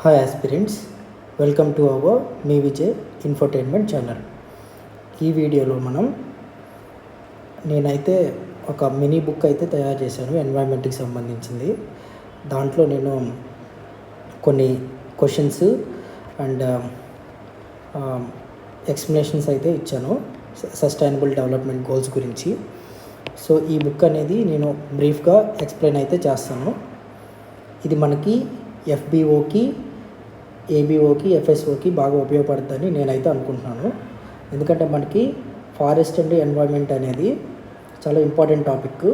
Hi aspirants, welcome to our me Vijay infotainment channel. ఈ వీడియోలో నేనైతే ఒక మినీ బుక్ అయితే తయారు చేశాను ఎన్వైర్న్మెంట్కి సంబంధించింది. దాంట్లో నేను కొన్ని క్వశ్చన్స్ అండ్ ఎక్స్ప్లెనేషన్స్ అయితే ఇచ్చాను సస్టైనబుల్ డెవలప్మెంట్ గోల్స్ గురించి. సో ఈ బుక్ అనేది నేను బ్రీఫ్గా ఎక్స్ప్లెయిన్ అయితే చేస్తాను. ఇది మనకి ఎఫ్బిఓకి, ఏబిఓకి, ఎఫ్ఎస్ఓకి బాగా ఉపయోగపడుతుందని నేనైతే అనుకుంటున్నాను. ఎందుకంటే మనకి ఫారెస్ట్ అండ్ ఎన్వైర్న్మెంట్ అనేది చాలా ఇంపార్టెంట్ టాపిక్.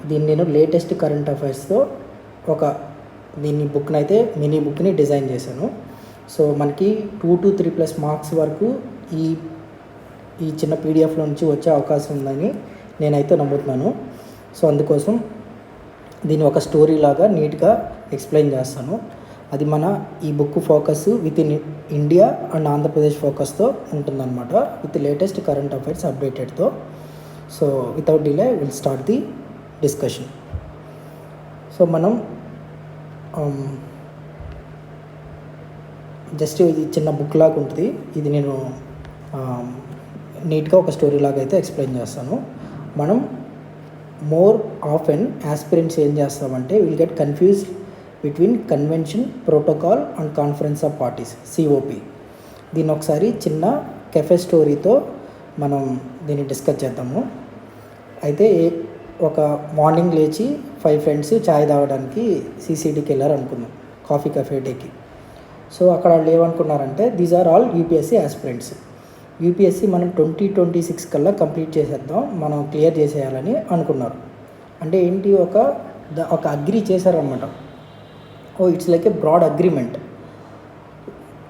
దీన్ని నేను లేటెస్ట్ కరెంట్ అఫైర్స్తో దీన్ని బుక్ని అయితే మినీ బుక్ని డిజైన్ చేశాను. సో మనకి 2 to 3+ మార్క్స్ వరకు ఈ చిన్న పీడిఎఫ్లో నుంచి వచ్చే అవకాశం ఉందని నేనైతే నమ్ముతున్నాను. సో అందుకోసం దీన్ని ఒక స్టోరీ లాగా నీట్గా ఎక్స్ప్లెయిన్ చేస్తాను. అది ఈ book focus with in India and Andhra Pradesh ఫోకస్తో ఉంటుందన్నమాట, విత్ లేటెస్ట్ కరెంట్ అఫైర్స్ అప్డేటెడ్తో. So without delay will start the discussion. So మనం జస్ట్ ఇది చిన్న బుక్ లాగా ఉంటుంది. ఇది నేను నీట్గా ఒక స్టోరీ లాగా అయితే ఎక్స్ప్లెయిన్ చేస్తాను. మనం మోర్ ఆఫెన్ ఆస్పిరెంట్స్ ఏం చేస్తామంటే will get confused between convention, protocol and conference of parties, COP. దీన్ని ఒకసారి చిన్న కెఫే స్టోరీతో మనం దీన్ని డిస్కస్ చేద్దాము. అయితే ఒక మార్నింగ్ లేచి 5 ఫ్రెండ్స్ ఛాయ్ తాగడానికి సిసిడికి వెళ్ళారు అనుకుందాం, కాఫీ కెఫే డేకి. సో అక్కడ వాళ్ళు ఏమనుకున్నారంటే these are all UPSC aspirants. UPSC మనం 2026 కల్లా కంప్లీట్ చేసేద్దాం, మనం క్లియర్ చేసేయాలని అనుకున్నారు. అంటే ఏంటి, ఒక అగ్రీ చేశారనమాట. It's like a broad agreement.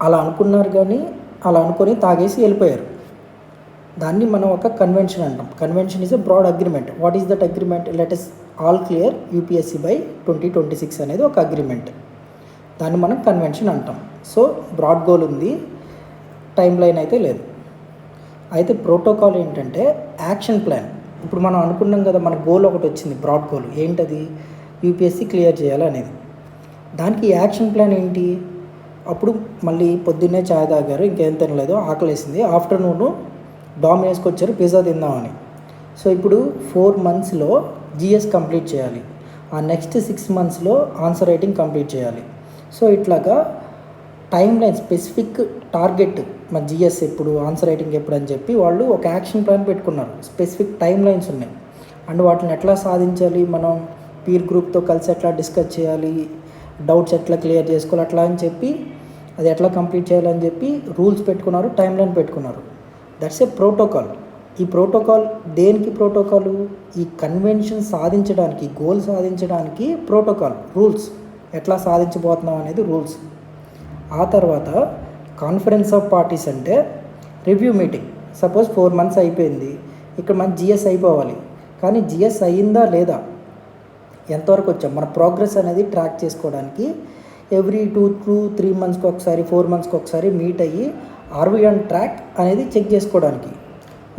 అలా అనుకున్నారు, కానీ అలా అనుకొని తాగేసి వెళ్ళిపోయారు. దాన్ని మనం ఒక కన్వెన్షన్ అంటాం. Convention is a broad agreement. What is that agreement? Let us all clear UPSC by 2026 అనేది ఒక అగ్రిమెంట్. దాన్ని మనం కన్వెన్షన్ అంటాం. సో బ్రాడ్ గోల్ ఉంది, టైం లైన్ అయితే లేదు. అయితే ప్రోటోకాల్ ఏంటంటే యాక్షన్ ప్లాన్. ఇప్పుడు మనం అనుకున్నాం కదా, మన గోల్ ఒకటి వచ్చింది, బ్రాడ్ గోల్. ఏంటది? యూపీఎస్సీ క్లియర్ చేయాలి అనేది. దానికి యాక్షన్ ప్లాన్ ఏంటి? అప్పుడు మళ్ళీ పొద్దున్నే ఛాయ్ తాగారు, ఇంకేం తినలేదు, ఆకలేసింది. ఆఫ్టర్నూను డామినోస్కి వచ్చారు పిజ్జా తిందామని. సో ఇప్పుడు 4 monthsలో జిఎస్ కంప్లీట్ చేయాలి. ఆ నెక్స్ట్ 6 monthsలో ఆన్సర్ రైటింగ్ కంప్లీట్ చేయాలి. సో ఇట్లాగా టైం లైన్, స్పెసిఫిక్ టార్గెట్, మన జిఎస్ ఎప్పుడు, ఆన్సర్ రైటింగ్ ఎప్పుడు అని చెప్పి వాళ్ళు ఒక యాక్షన్ ప్లాన్ పెట్టుకున్నారు. స్పెసిఫిక్ టైం లైన్స్ ఉన్నాయి. అండ్ వాటిని ఎట్లా సాధించాలి, మనం పీర్ గ్రూప్తో కలిసి ఎట్లా డిస్కస్ చేయాలి, డౌట్స్ ఎట్లా క్లియర్ చేసుకోవాలి, అట్లా అని చెప్పి అది ఎట్లా కంప్లీట్ చేయాలని చెప్పి రూల్స్ పెట్టుకున్నారు, టైం లైన్ పెట్టుకున్నారు. That's a protocol. ఈ ప్రోటోకాల్ దేనికి ప్రోటోకాలు? ఈ కన్వెన్షన్ సాధించడానికి, గోల్ సాధించడానికి ప్రోటోకాల్, రూల్స్. ఎట్లా సాధించబోతున్నాం అనేది రూల్స్. ఆ తర్వాత కాన్ఫరెన్స్ ఆఫ్ పార్టీస్ అంటే రివ్యూ మీటింగ్. సపోజ్ 4 months అయిపోయింది, ఇక్కడ మన జిఎస్ అయిపోవాలి. కానీ జిఎస్ అయ్యిందా లేదా, ఎంతవరకు వచ్చాం, మన ప్రోగ్రెస్ అనేది ట్రాక్ చేసుకోవడానికి ఎవ్రీ 2-3 monthsకి ఒకసారి, 4 monthsకి ఒకసారి మీట్ అయ్యి ఆర్ వి ఆన్ ట్రాక్ అనేది చెక్ చేసుకోవడానికి.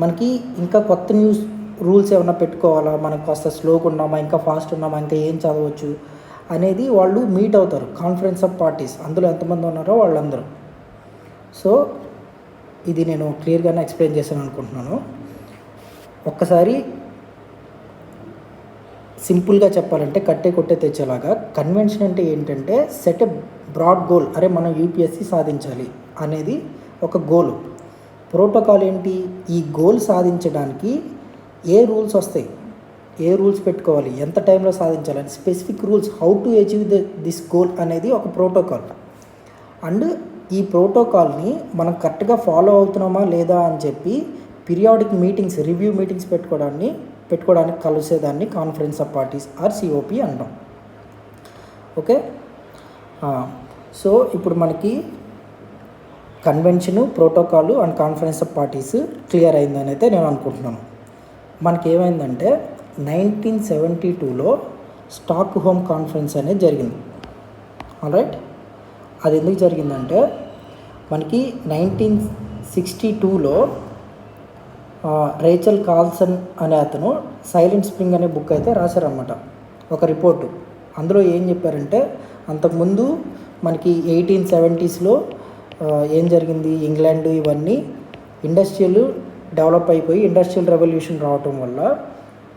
మనకి ఇంకా కొత్త న్యూస్ రూల్స్ ఏమైనా పెట్టుకోవాలా, మనకు కాస్త స్లోగా ఉన్నామా, ఇంకా ఫాస్ట్ ఉన్నామా, ఇంకా ఏం చదవచ్చు అనేది వాళ్ళు మీట్ అవుతారు. కాన్ఫరెన్స్ ఆఫ్ పార్టీస్, అందులో ఎంతమంది ఉన్నారో వాళ్ళందరూ. సో ఇది నేను క్లియర్గానే ఎక్స్ప్లెయిన్ చేశాను అనుకుంటున్నాను. ఒక్కసారి సింపుల్గా చెప్పాలంటే కొట్టే తెచ్చేలాగా, కన్వెన్షన్ అంటే ఏంటంటే సెట్ ఎ బ్రాడ్ గోల్. అరే మనం యూపీఎస్సీ సాధించాలి అనేది ఒక గోల్. ప్రోటోకాల్ ఏంటి? ఈ గోల్ సాధించడానికి ఏ రూల్స్ వస్తాయి, ఏ రూల్స్ పెట్టుకోవాలి, ఎంత టైంలో సాధించాలని specific rules, how to achieve this goal అనేది ఒక ప్రోటోకాల్. అండ్ ఈ ప్రోటోకాల్ని మనం కరెక్ట్గా ఫాలో అవుతున్నామా లేదా అని చెప్పి పీరియాడిక్ మీటింగ్స్, రివ్యూ మీటింగ్స్ పెట్టుకోవడానికి కలిసేదాన్ని conference of parties or COP అంటాం. ఓకే. సో ఇప్పుడు మనకి convention, protocol and conference of parties clear అయిందని అయితే నేను అనుకుంటున్నాను. మనకి ఏమైందంటే 1972లో స్టాక్ హోమ్ కాన్ఫరెన్స్ అనేది జరిగింది. ఆల్రైట్. అది ఎందుకు జరిగిందంటే మనకి 1962లో రేచల్ కార్ల్సన్ అనే అతను సైలెంట్ స్ప్రింగ్ అనే బుక్ అయితే రాశారన్నమాట, ఒక రిపోర్టు. అందులో ఏం చెప్పారంటే అంతకుముందు మనకి 1870s ఏం జరిగింది, ఇంగ్లాండ్ ఇవన్నీ ఇండస్ట్రియల్ డెవలప్ అయిపోయి ఇండస్ట్రియల్ రెవల్యూషన్ రావటం వల్ల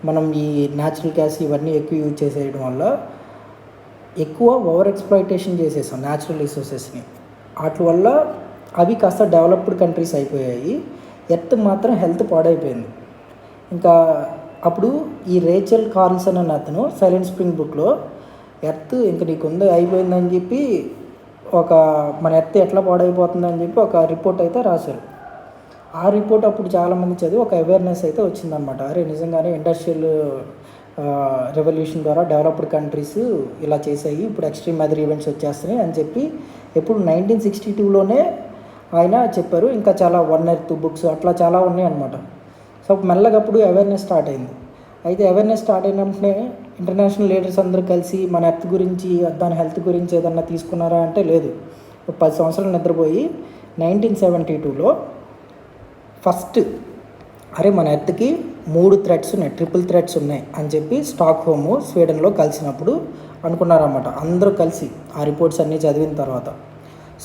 మనం ఈ న్యాచురల్ గ్యాస్ ఇవన్నీ ఎక్కువ యూజ్ చేసేయడం వల్ల ఎక్కువ ఓవర్ ఎక్స్ప్లాయిటేషన్ చేసేసాం న్యాచురల్ రిసోర్సెస్ని. వాటి వల్ల అవి కాస్త డెవలప్డ్ కంట్రీస్ అయిపోయాయి, ఎర్త్ మాత్రం హెల్త్ పాడైపోయింది. ఇంకా అప్పుడు ఈ రేచల్ కార్ల్సన్ అన్న అతను సైలెంట్ స్ప్రింగ్ బుక్లో ఎర్త్ ఇంక నీకుంది అయిపోయిందని చెప్పి మన ఎర్త్ ఎట్లా పాడైపోతుందని చెప్పి ఒక రిపోర్ట్ అయితే రాశారు. ఆ రిపోర్ట్ అప్పుడు చాలామంది చదివి ఒక అవేర్నెస్ అయితే వచ్చిందనమాట. అరే నిజంగానే ఇండస్ట్రియల్ రెవల్యూషన్ ద్వారా డెవలప్డ్ కంట్రీస్ ఇలా చేసాయి, ఇప్పుడు ఎక్స్ట్రీమ్ వెదర్ ఈవెంట్స్ వచ్చేస్తున్నాయి అని చెప్పి ఎప్పుడు 1962లోనే ఆయన చెప్పారు. ఇంకా చాలా వన్ ఎర్త్ బుక్స్ అట్లా చాలా ఉన్నాయి అనమాట. సో మెల్లగా అప్పుడు అవేర్నెస్ స్టార్ట్ అయింది. అయితే అవేర్నెస్ స్టార్ట్ అయిన వెంటనే ఇంటర్నేషనల్ లీడర్స్ అందరూ కలిసి మన ఎర్త్ గురించి దాని హెల్త్ గురించి ఏదన్నా తీసుకున్నారా అంటే లేదు. 10 సంవత్సరాలు నిద్రపోయి 1972లో ఫస్ట్ అరే మన ఎర్త్కి 3 థ్రెడ్స్ ఉన్నాయి, ట్రిపుల్ థ్రెడ్స్ ఉన్నాయి అని చెప్పి స్టాక్హోమ్ స్వీడన్లో కలిసినప్పుడు అనుకున్నారన్నమాట అందరూ కలిసి ఆ రిపోర్ట్స్ అన్నీ చదివిన తర్వాత.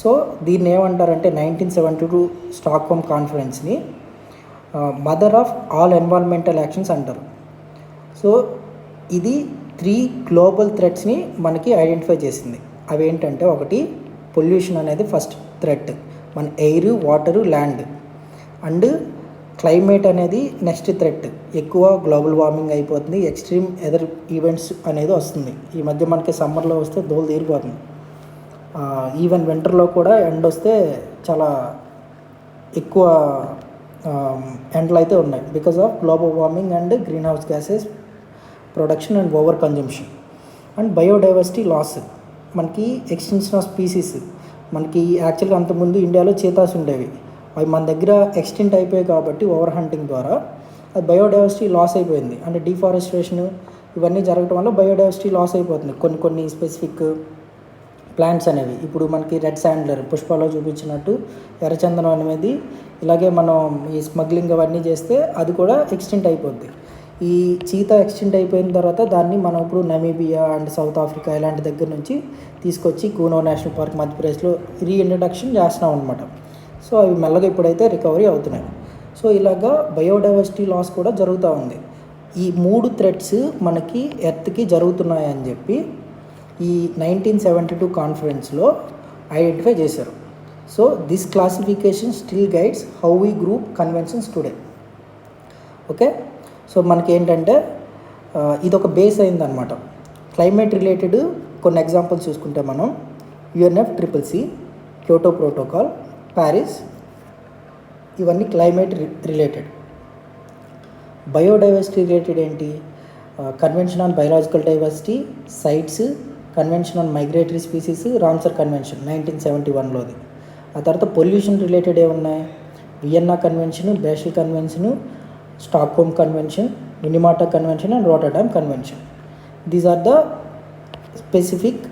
సో దీన్ని ఏమంటారంటే 1972 స్టాక్హోమ్ కాన్ఫరెన్స్ని mother of all environmental actions అంటారు. సో ఇది 3 గ్లోబల్ థ్రెట్స్ని మనకి ఐడెంటిఫై చేసింది. అవి ఏంటంటే ఒకటి పొల్యూషన్ అనేది ఫస్ట్ థ్రెట్, మన air, water, land. And climate అనేది నెక్స్ట్ థ్రెట్, ఎక్కువ గ్లోబల్ వార్మింగ్ అయిపోతుంది, ఎక్స్ట్రీమ్ వెదర్ ఈవెంట్స్ అనేది వస్తుంది. ఈ మధ్య మనకి సమ్మర్లో వస్తే దోలు తీరిపోతుంది, ఈవెన్ వింటర్లో కూడా ఎండ వస్తే చాలా ఎక్కువ ఎండలు అయితే ఉన్నాయి because of global warming and greenhouse gases production and over consumption. And biodiversity loss, మనకి ఎక్స్టెన్షన్ ఆఫ్ స్పీసీస్. మనకి యాక్చువల్గా అంతకుముందు ఇండియాలో చీతాస్ ఉండేవి, అవి మన దగ్గర ఎక్స్టెంట్ అయిపోయాయి కాబట్టి ఓవర్ హంటింగ్ ద్వారా అది బయోడైవర్సిటీ లాస్ అయిపోయింది. అంటే డిఫారెస్ట్రేషన్ ఇవన్నీ జరగడం వల్ల బయోడైవర్సిటీ లాస్ అయిపోతుంది. కొన్ని స్పెసిఫిక్ ప్లాంట్స్ అనేవి ఇప్పుడు మనకి రెడ్ శాండ్లర్ పుష్పలో చూపించినట్టు ఎర్రచందనం అనేది ఇలాగే మనం ఈ స్మగ్లింగ్ అవన్నీ చేస్తే అది కూడా ఎక్స్టెంట్ అయిపోద్ది. ఈ చీతా ఎక్స్టెంట్ అయిపోయిన తర్వాత దాన్ని మనం ఇప్పుడు నమీబియా అండ్ సౌత్ ఆఫ్రికా ఇలాంటి దగ్గర నుంచి తీసుకొచ్చి కూనో నేషనల్ పార్క్ మధ్యప్రదేశ్లో రీఇంట్రడక్షన్ చేస్తున్నాం అనమాట. సో అవి మెల్లగా ఇప్పుడైతే రికవరీ అవుతున్నాయి. సో ఇలాగా బయోడైవర్సిటీ లాస్ కూడా జరుగుతూ ఉంది. ఈ 3 థ్రెట్స్ మనకి ఎర్త్కి జరుగుతున్నాయని చెప్పి ఈ 1972 కాన్ఫరెన్స్లో ఐడెంటిఫై చేశారు. So this classification still guides how we group conventions today. Okay, so మనకి ఏంటంటే ఇది ఒక బేస్ అయిందనమాట. క్లైమేట్ రిలేటెడ్ కొన్ని ఎగ్జాంపుల్స్ చూసుకుంటే మనం UNFCCC, క్యోటో ప్రోటోకాల్, ప్యారిస్, ఇవన్నీ క్లైమేట్ రిలేటెడ్. బయోడైవర్సిటీ రిలేటెడ్ ఏంటి, convention on biological diversity, CITES, convention on migratory species, Ramsar convention 1971లోది. ఆ తర్వాత పొల్యూషన్ రిలేటెడ్ ఏమున్నాయి, Vienna convention, Basel convention, Stockholm convention, Minamata convention and Rotterdam convention. These are the specific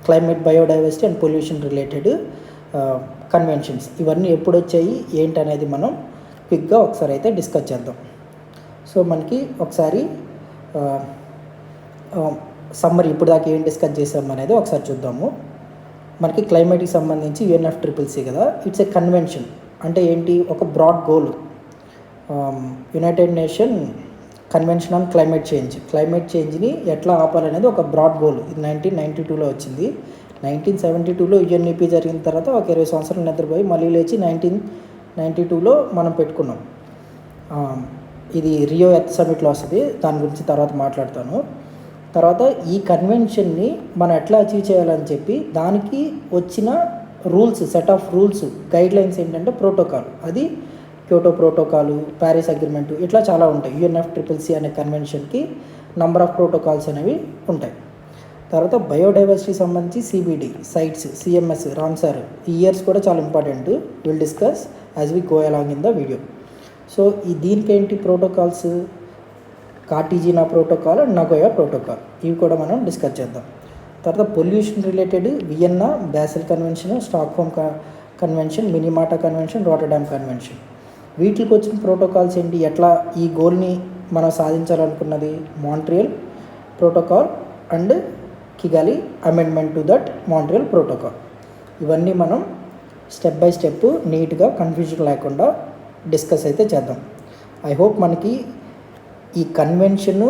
climate, biodiversity and pollution related conventions. ఇవన్నీ ఎప్పుడు వచ్చాయి ఏంటి అనేది మనం క్విక్గా ఒకసారి అయితే డిస్కస్ చేద్దాం. సో మనకి ఒకసారి సమ్మరీ ఇప్పుడు దాకా ఏం డిస్కస్ చేసాం అనేది ఒకసారి చూద్దాము. మనకి క్లైమేట్కి సంబంధించి UNFCCC కదా, ఇట్స్ ఏ కన్వెన్షన్. అంటే ఏంటి, ఒక broad goal. United Nation convention on climate చేంజ్ని ఎట్లా ఆపాలనేది ఒక బ్రాడ్ గోల్. ఇది 1992లో వచ్చింది. 1972లో UNEP జరిగిన తర్వాత ఒక 20 సంవత్సరాలు నిద్రపోయి మళ్ళీ లేచి 1992లో మనం పెట్టుకున్నాం. ఇది రియో ఎర్త్ సమిట్లో వస్తుంది, దాని గురించి తర్వాత మాట్లాడతాను. తర్వాత ఈ కన్వెన్షన్ని మనం ఎట్లా అచీవ్ చేయాలని చెప్పి దానికి వచ్చిన rules, set of rules, guidelines ఏంటంటే ప్రోటోకాల్. అది క్యోటో ప్రోటోకాలు, ప్యారిస్ అగ్రిమెంటు, ఇట్లా చాలా ఉంటాయి. UNFCCC అనే కన్వెన్షన్కి నంబర్ ఆఫ్ ప్రోటోకాల్స్ అనేవి ఉంటాయి. తర్వాత బయోడైవర్సిటీ సంబంధించి CBD, సైట్స్, CMS, రామ్సర్, ఈ ఇయర్స్ కూడా చాలా important. Will discuss as we go along in the video. So దీనికి ఏంటి protocols, Cartagena protocol and Nagoya protocol, ఇవి కూడా మనం డిస్కస్ చేద్దాం. తర్వాత pollution related Vienna, Basel convention, Stockholm convention, Minamata convention, Rotterdam convention. వీటికి వచ్చిన ప్రోటోకాల్స్ ఏంటి, ఎట్లా ఈ గోల్ని మనం సాధించాలనుకున్నది, Montreal protocol and Kigali amendment to that Montreal protocol. ఇవన్నీ మనం స్టెప్ బై స్టెప్ నీట్గా కన్ఫ్యూజన్ లేకుండా డిస్కస్ అయితే చేద్దాం. ఐ హోప్ మనకి ఈ కన్వెన్షను,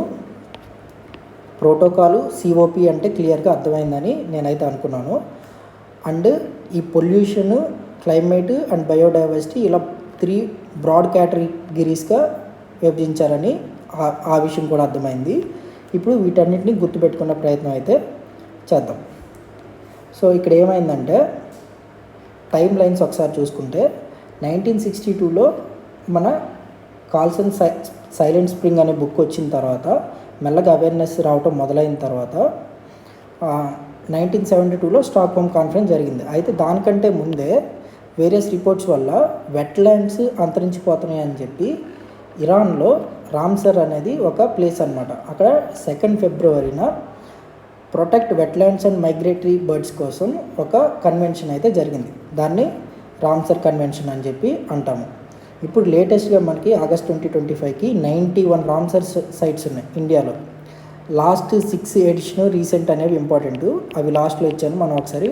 ప్రోటోకాలు, సిఓపి అంటే క్లియర్గా అర్థమైందని నేనైతే అనుకున్నాను. అండ్ ఈ పొల్యూషన్, క్లైమేట్ అండ్ బయోడైవర్సిటీ ఇలా 3 బ్రాడ్ కేటగిరీస్గా విభజించారని ఆ విషయం కూడా అర్థమైంది. ఇప్పుడు వీటన్నిటిని గుర్తుపెట్టుకునే ప్రయత్నం అయితే చేద్దాం. సో ఇక్కడ ఏమైందంటే టైం లైన్స్ ఒకసారి చూసుకుంటే 1962లో మన కార్ల్సన్ సైలెంట్ స్ప్రింగ్ అనే బుక్ వచ్చిన తర్వాత మెల్లగా అవేర్నెస్ రావటం మొదలైన తర్వాత 1972లో స్టాక్హోమ్ కాన్ఫరెన్స్ జరిగింది. అయితే దానికంటే ముందే వేరియస్ రిపోర్ట్స్ వల్ల వెట్లాండ్స్ అంతరించిపోతున్నాయి అని చెప్పి ఇరాన్లో రామ్సర్ అనేది ఒక ప్లేస్ అనమాట. అక్కడ 2 ఫిబ్రవరిన protect wetlands and migratory birds కోసం ఒక కన్వెన్షన్ అయితే జరిగింది. దాన్ని రామ్సర్ కన్వెన్షన్ అని చెప్పి అంటాము. ఇప్పుడు లేటెస్ట్గా మనకి ఆగస్ట్ 2025కి 91 రామ్సర్ సైట్స్ ఉన్నాయి ఇండియాలో. లాస్ట్ 6 ఎడిషన్ రీసెంట్ అనేవి ఇంపార్టెంట్, అవి లాస్ట్లో ఇచ్చాను, మనం ఒకసారి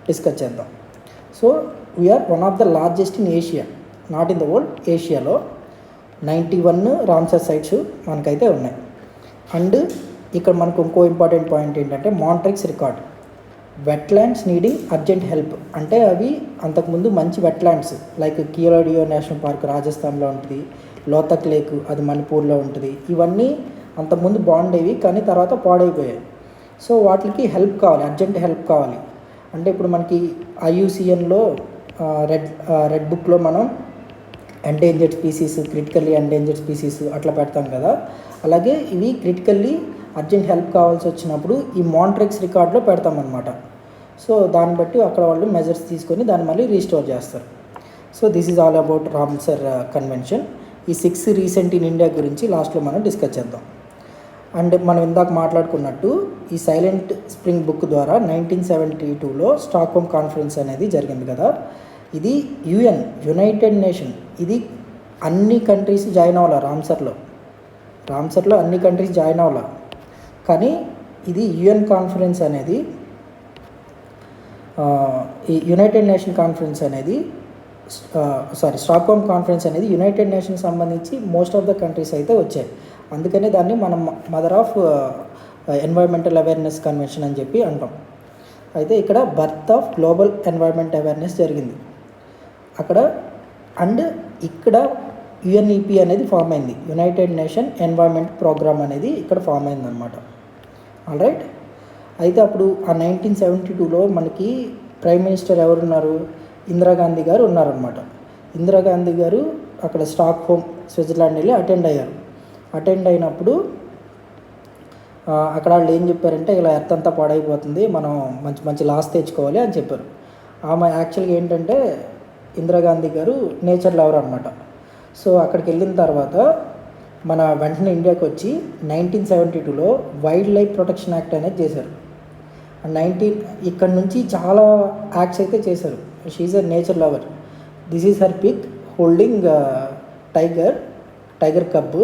డిస్కస్ చేద్దాం. So we're one of the largest in Asia, not in the world, ఏషియాలో 91 రామ్సర్ సైట్స్ మనకైతే ఉన్నాయి. అండ్ ఇక్కడ మనకు ఇంకో ఇంపార్టెంట్ పాయింట్ ఏంటంటే Montreux record, wetlands needing urgent help. అంటే అవి అంతకుముందు మంచి wetlands like Keoladeo national park రాజస్థాన్లో ఉంటుంది, లోతక్ లేక్ అది మణిపూర్లో ఉంటుంది. ఇవన్నీ అంతకుముందు బాగుండేవి కానీ తర్వాత పాడైపోయాయి. సో వాటికి హెల్ప్ కావాలి, అర్జెంట్ హెల్ప్ కావాలి. అంటే ఇప్పుడు మనకి IUCNలో రెడ్ బుక్లో మనం endangered species, critically endangered species అట్లా పెడతాం కదా, అలాగే ఇవి క్రిటికల్లీ అర్జెంట్ హెల్ప్ కావాల్సి వచ్చినప్పుడు ఈ మాంట్రిక్స్ రికార్డ్లో పెడతామన్నమాట. సో దాన్ని బట్టి అక్కడ వాళ్ళు మెజర్స్ తీసుకొని దాన్ని మళ్ళీ రీస్టోర్ చేస్తారు. So this is all about Ramsar convention. ఈ 6 రీసెంట్ ఇన్ ఇండియా గురించి లాస్ట్లో మనం డిస్కస్ చేద్దాం. అండ్ మనం ఇందాక మాట్లాడుకున్నట్టు ఈ సైలెంట్ స్ప్రింగ్ బుక్ ద్వారా 1972లో స్టాక్హోమ్ కాన్ఫరెన్స్ అనేది జరిగింది కదా. ఇది యునైటెడ్ నేషన్, ఇది అన్ని కంట్రీస్ జాయిన్ అవ్వాలి రామ్సర్లో అన్ని కంట్రీస్ జాయిన్ అవ్వాలి. కానీ ఇది UN కాన్ఫరెన్స్ అనేది, ఈ యునైటెడ్ నేషన్ కాన్ఫరెన్స్ అనేది స్టాక్హోమ్ కాన్ఫరెన్స్ అనేది యునైటెడ్ నేషన్ సంబంధించి మోస్ట్ ఆఫ్ ద కంట్రీస్ అయితే వచ్చాయి. అందుకనే దాన్ని మనం mother of environmental awareness convention అని చెప్పి అంటాం. అయితే ఇక్కడ birth of global environment awareness జరిగింది అక్కడ. అండ్ ఇక్కడ UNEP అనేది ఫామ్ అయింది, యునైటెడ్ నేషన్ ఎన్వైర్మెంట్ ప్రోగ్రామ్ అనేది ఇక్కడ ఫామ్ అయింది అనమాట. ఆల్రైట్. అయితే అప్పుడు ఆ 1972లో మనకి ప్రైమ్ మినిస్టర్ ఎవరున్నారు, ఇందిరాగాంధీ గారు ఉన్నారనమాట. ఇందిరాగాంధీ గారు అక్కడ స్టాక్హోమ్ స్విట్జర్లాండ్ వెళ్ళి అటెండ్ అయినప్పుడు అక్కడ వాళ్ళు ఏం చెప్పారంటే ఇలా ఎర్త్ అంతా పాడైపోతుంది, మనం మంచి మంచి లాస్ తెచ్చుకోవాలి అని చెప్పారు. ఆమె యాక్చువల్గా ఏంటంటే ఇందిరాగాంధీ గారు నేచర్ లవర్ అనమాట. సో అక్కడికి వెళ్ళిన తర్వాత మన వెంటనే ఇండియాకి వచ్చి 1972లో వైల్డ్ లైఫ్ ప్రొటెక్షన్ యాక్ట్ అనేది చేశారు. ఇక్కడ నుంచి చాలా యాక్ట్స్ అయితే చేశారు. She's a nature lover. This is her pic holding tiger cub.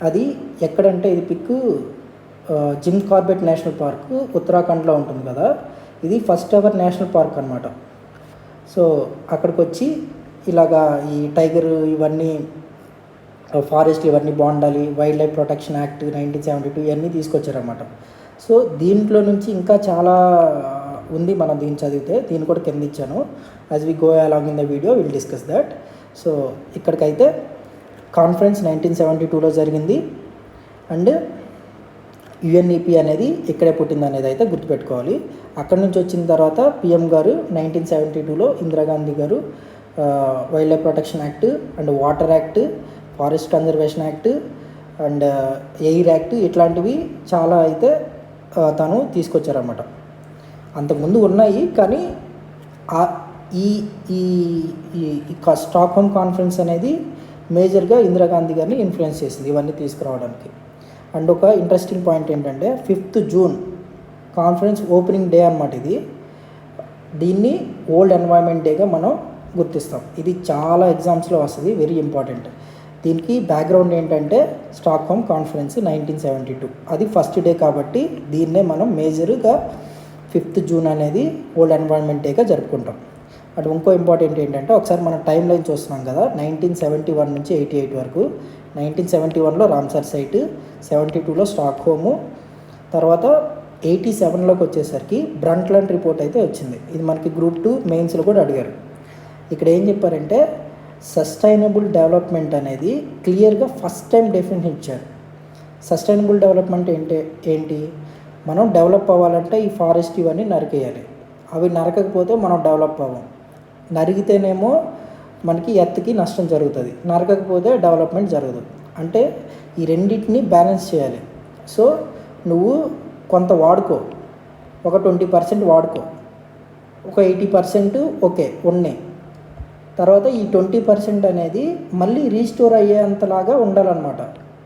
అది ఎక్కడంటే ఇది pic Jim Corbett national park ఉత్తరాఖండ్లో ఉంటుంది కదా. ఇది ఫస్ట్ ఎవర్ నేషనల్ పార్క్ అనమాట. సో అక్కడికి వచ్చి ఇలాగా ఈ టైగర్ ఇవన్నీ ఫారెస్ట్ ఇవన్నీ బాగుండాలి, వైల్డ్ లైఫ్ ప్రొటెక్షన్ యాక్ట్ 1972 ఇవన్నీ తీసుకొచ్చారన్నమాట. సో దీంట్లో నుంచి ఇంకా చాలా ఉంది, మనం దీన్ని చదివితే దీన్ని కూడా కింద ఇచ్చాను. As we go along in the video will discuss that. So ఇక్కడికైతే కాన్ఫరెన్స్ 1972లో జరిగింది. అండ్ UNEP అనేది ఇక్కడే పుట్టింది అనేది అయితే గుర్తుపెట్టుకోవాలి. అక్కడి నుంచి వచ్చిన తర్వాత PM గారు 1972లో ఇందిరాగాంధీ గారు wild life protection act and water act, forest conservation act and air act ఇట్లాంటివి చాలా అయితే తను తీసుకొచ్చారన్నమాట. అంతకుముందు ఉన్నాయి కానీ ఈ ఈ స్టాక్హోమ్ కాన్ఫరెన్స్ అనేది మేజర్గా ఇందిరాగాంధీ గారిని ఇన్ఫ్లుయెన్స్ చేసింది ఇవన్నీ తీసుకురావడానికి. అండ్ ఒక ఇంట్రెస్టింగ్ పాయింట్ ఏంటంటే 5th June conference opening day అన్నమాట. దీన్ని వరల్డ్ ఎన్వైర్న్మెంట్ డేగా మనం గుర్తిస్తాం. ఇది చాలా ఎగ్జామ్స్లో వస్తుంది, వెరీ ఇంపార్టెంట్. దీనికి బ్యాక్గ్రౌండ్ ఏంటంటే స్టాక్హోమ్ కాన్ఫరెన్స్ 1972, అది ఫస్ట్ డే కాబట్టి దీన్నే మనం మేజర్గా 5th జూన్ అనేది వరల్డ్ ఎన్వైరన్మెంట్ డేగా జరుపుకుంటాం. అటు ఇంకో ఇంపార్టెంట్ ఏంటంటే ఒకసారి మనం టైం లైన్ చూస్తున్నాం కదా, 1971 నుంచి 88 వరకు. 1971లో రామ్సర్ సైట్, 72లో స్టాక్హోము, తర్వాత 87లోకి వచ్చేసరికి బ్రంట్లాండ్ రిపోర్ట్ అయితే వచ్చింది. ఇది మనకి గ్రూప్ 2 మెయిన్స్లో కూడా అడిగారు. ఇక్కడ ఏం చెప్పారంటే సస్టైనబుల్ డెవలప్మెంట్ అనేది క్లియర్గా ఫస్ట్ టైం డెఫినేషన్ ఇచ్చారు. సస్టైనబుల్ డెవలప్మెంట్ ఏంటి, మనం డెవలప్ అవ్వాలంటే ఈ ఫారెస్ట్ ఇవన్నీ నరికేయాలి. అవి నరకకపోతే మనం డెవలప్ అవ్వం. నరిగితేనేమో మనకి ఎర్త్కి నష్టం జరుగుతుంది, నరకకపోతే డెవలప్మెంట్ జరగదు. అంటే ఈ రెండింటిని బ్యాలెన్స్ చేయాలి. సో నువ్వు కొంత వాడుకో, ఒక 20% వాడుకో, ఒక 80% ఓకే ఉన్నాయి. తర్వాత ఈ 20% అనేది మళ్ళీ రీస్టోర్ అయ్యేంతలాగా ఉండాలన్నమాట.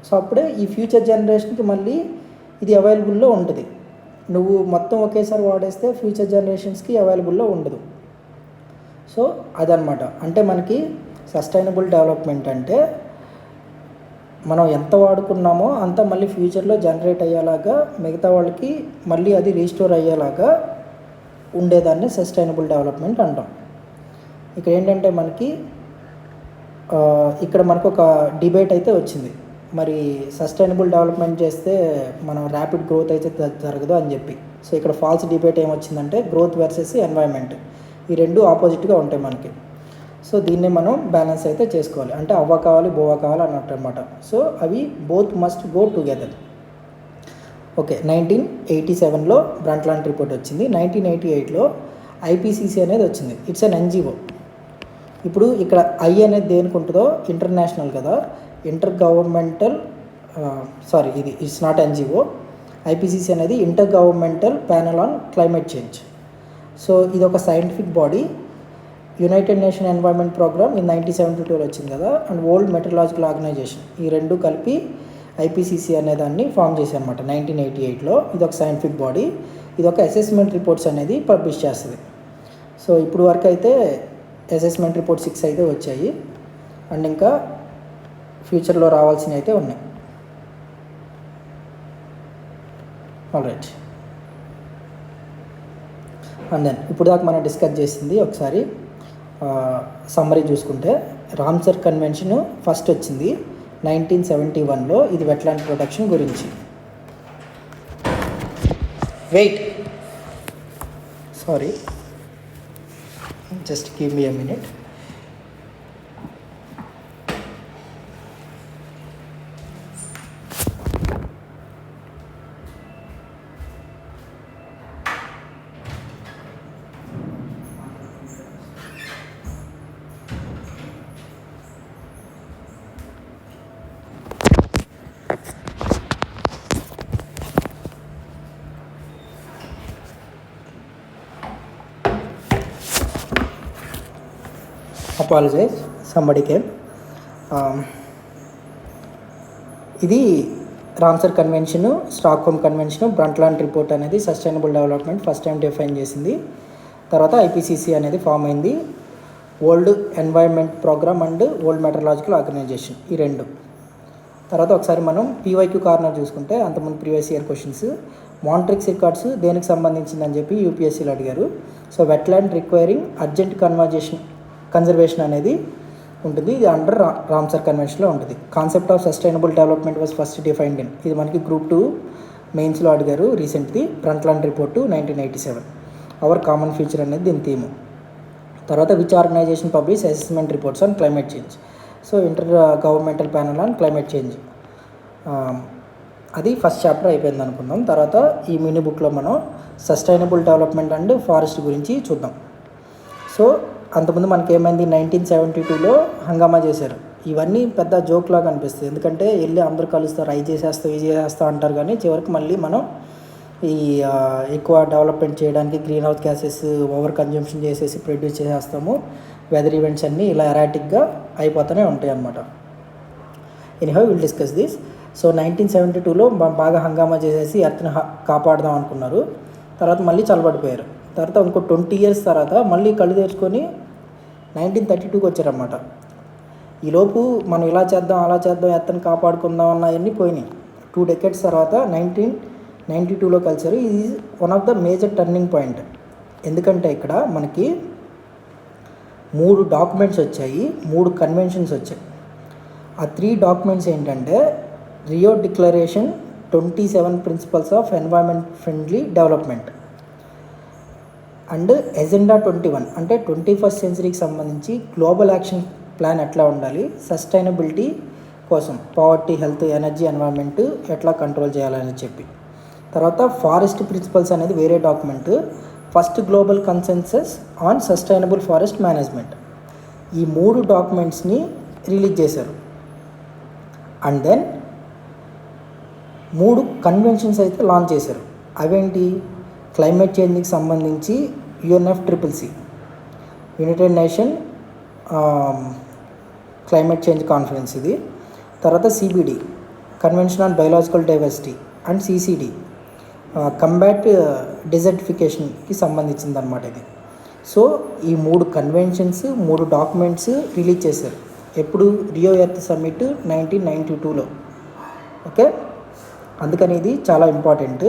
సో అప్పుడే ఈ ఫ్యూచర్ జనరేషన్కి మళ్ళీ ఇది అవైలబుల్లో ఉంటుంది. నువ్వు మొత్తం ఒకేసారి వాడేస్తే ఫ్యూచర్ జనరేషన్స్కి అవైలబుల్లో ఉండదు. సో అదనమాట. అంటే మనకి సస్టైనబుల్ డెవలప్మెంట్ అంటే మనం ఎంత వాడుకున్నామో అంత మళ్ళీ ఫ్యూచర్లో జనరేట్ అయ్యేలాగా, మిగతా వాళ్ళకి మళ్ళీ అది రీస్టోర్ అయ్యేలాగా ఉండేదాన్ని సస్టైనబుల్ డెవలప్మెంట్ అంటాం. ఇక్కడ ఏంటంటే మనకి ఇక్కడ మనకు ఒక డిబేట్ అయితే వచ్చింది. మరి సస్టైనబుల్ డెవలప్మెంట్ చేస్తే మనం ర్యాపిడ్ గ్రోత్ అయితే జరగదు అని చెప్పి. సో ఇక్కడ ఫాల్స్ డిబేట్ ఏమొచ్చిందంటే గ్రోత్ వర్సెస్ ఎన్వైర్న్మెంట్, ఈ రెండు ఆపోజిట్గా ఉంటాయి మనకి. సో దీన్ని మనం బ్యాలెన్స్ అయితే చేసుకోవాలి. అంటే అవ్వ కావాలి బోవ కావాలి అన్నట్టు అనమాట. సో అవి both must go together. Okay, 1987లో బ్రంట్లాండ్ రిపోర్ట్ వచ్చింది. 1988లో ఐపీసీసీ అనేది వచ్చింది. It's an NGO. ఇప్పుడు ఇక్కడ ఐ అనేది దేనికి ఉంటుందో, ఇంటర్నేషనల్ కదా, ఇంటర్ గవర్నమెంటల్ ఇది ఇట్స్ నాట్ ఎన్జిఓ. ఐపీసీసీ అనేది intergovernmental panel on climate change. So ఇది ఒక scientific body. United Nation environment programme in 1972లో వచ్చింది కదా, అండ్ వరల్డ్ మెటరలాజికల్ ఆర్గనైజేషన్, ఈ రెండు కలిపి ఐపీసీసీ అనే దాన్ని ఫామ్ చేశారు అనమాట 1988లో. ఇది ఒక సైంటిఫిక్ బాడీ. ఇది ఒక అసెస్మెంట్ రిపోర్ట్స్ అనేది పబ్లిష్ చేస్తుంది. సో ఇప్పుడు వరకు అయితే అసెస్మెంట్ రిపోర్ట్ 6 అయితే వచ్చాయి, అండ్ ఇంకా ఫ్యూచర్లో రావాల్సినవి అయితే ఉన్నాయి. ఆల్రైట్, అండ్ దెన్ ఇప్పుడు దాకా మనం డిస్కస్ చేసింది ఒకసారి సమ్మరీ చూసుకుంటే, రామ్సర్ కన్వెన్షన్ ఫస్ట్ వచ్చింది 1971లో. ఇది వెట్లాండ్ ప్రొటెక్షన్ గురించి. Wait, sorry, just give me a minute. Apologise, somebody came. ఇది Ramsar convention, Stockholm convention, Brundtland report అనేది sustainable development first time define చేసింది. తర్వాత ఐపీసీసీ అనేది ఫామ్ అయింది, world environment programme and world meteorological organisation, ఈ రెండు. తర్వాత ఒకసారి మనం పీవైక్యూ కార్నర్ చూసుకుంటే, అంతకుముందు previous year questions, Montreux records దేనికి సంబంధించిందని చెప్పి యూపీఎస్సీలో అడిగారు. So wetland requiring urgent conservation అనేది ఉంటుంది. ఇది అండర్ రామ్సర్ కన్వెన్షన్లో ఉంటుంది. Concept of sustainable development was first defined in, ఇది మనకి గ్రూప్ 2 మెయిన్స్లో అడిగారు recently. Brundtland report 1987. Our common future అనేది దీని థీము. తర్వాత which organisation publish assessment reports on climate change. So intergovernmental panel on climate change, అది first chapter అయిపోయింది అనుకుందాం. తర్వాత ఈ మినీ బుక్లో మనం సస్టైనబుల్ డెవలప్మెంట్ అండ్ ఫారెస్ట్ గురించి చూద్దాం. సో అంతకుముందు మనకి ఏమైంది, 1972లో హంగామా చేశారు. ఇవన్నీ పెద్ద జోక్ లాగా అనిపిస్తుంది, ఎందుకంటే వెళ్ళి అందరూ కలుస్తారు, అవి చేసేస్తా ఇది చేసేస్తా అంటారు, కానీ చివరికి మళ్ళీ మనం ఈ ఎక్కువ డెవలప్మెంట్ చేయడానికి greenhouse gases overconsumption చేసేసి ప్రొడ్యూస్ చేసేస్తాము. వెదర్ ఈవెంట్స్ అన్నీ ఇలా ఎరాటిక్గా అయిపోతూనే ఉంటాయి అన్నమాట. Anyhow will discuss this. So 1972లో బాగా హంగామా చేసేసి ఎర్త్ని కాపాడదాం అనుకున్నారు. తర్వాత మళ్ళీ చల్లబడిపోయారు. తర్వాత ఇంకో 20 years తర్వాత మళ్ళీ కళ్ళు తెరుచుకొని 1932కి వచ్చారన్నమాట. ఈలోపు మనం ఇలా చేద్దాం అలా చేద్దాం ఎత్తని కాపాడుకుందాం అన్నవన్నీ పోయినాయి. 2 decades తర్వాత 1992లో కలిసారు. ఇది one of the major turning point. ఎందుకంటే ఇక్కడ మనకి 3 డాక్యుమెంట్స్ వచ్చాయి, 3 కన్వెన్షన్స్ వచ్చాయి. ఆ 3 డాక్యుమెంట్స్ ఏంటంటే Rio declaration, 27 principles of environment friendly development and agenda 21 అంటే 21st సెంచరీకి సంబంధించి గ్లోబల్ యాక్షన్ ప్లాన్ ఎట్లా ఉండాలి, సస్టైనబిలిటీ కోసం పవర్టీ, హెల్త్, ఎనర్జీ, ఎన్వైరన్మెంట్ ఎట్లా కంట్రోల్ చేయాలని చెప్పి. తర్వాత ఫారెస్ట్ ప్రిన్సిపల్స్ అనేది వేరే document, first global consensus on sustainable forest management. ఈ 3 డాక్యుమెంట్స్ని రిలీజ్ చేశారు. అండ్ దెన్ 3 కన్వెన్షన్స్ అయితే లాంచ్ చేశారు. అవేంటి? క్లైమేట్ చేంజ్కి సంబంధించి UNFCCC, united nation climate change conference ఇది. తర్వాత CBD, convention on biological diversity, and CCD, combat డిజర్టిఫికేషన్కి సంబంధించింది అనమాట ఇది. సో ఈ 3 కన్వెన్షన్స్, 3 డాక్యుమెంట్స్ రిలీజ్ చేశారు. ఎప్పుడు? రియో ఎర్త్ సమ్మిట్ 1992లో. ఓకే, అందుకని ఇది చాలా ఇంపార్టెంట్.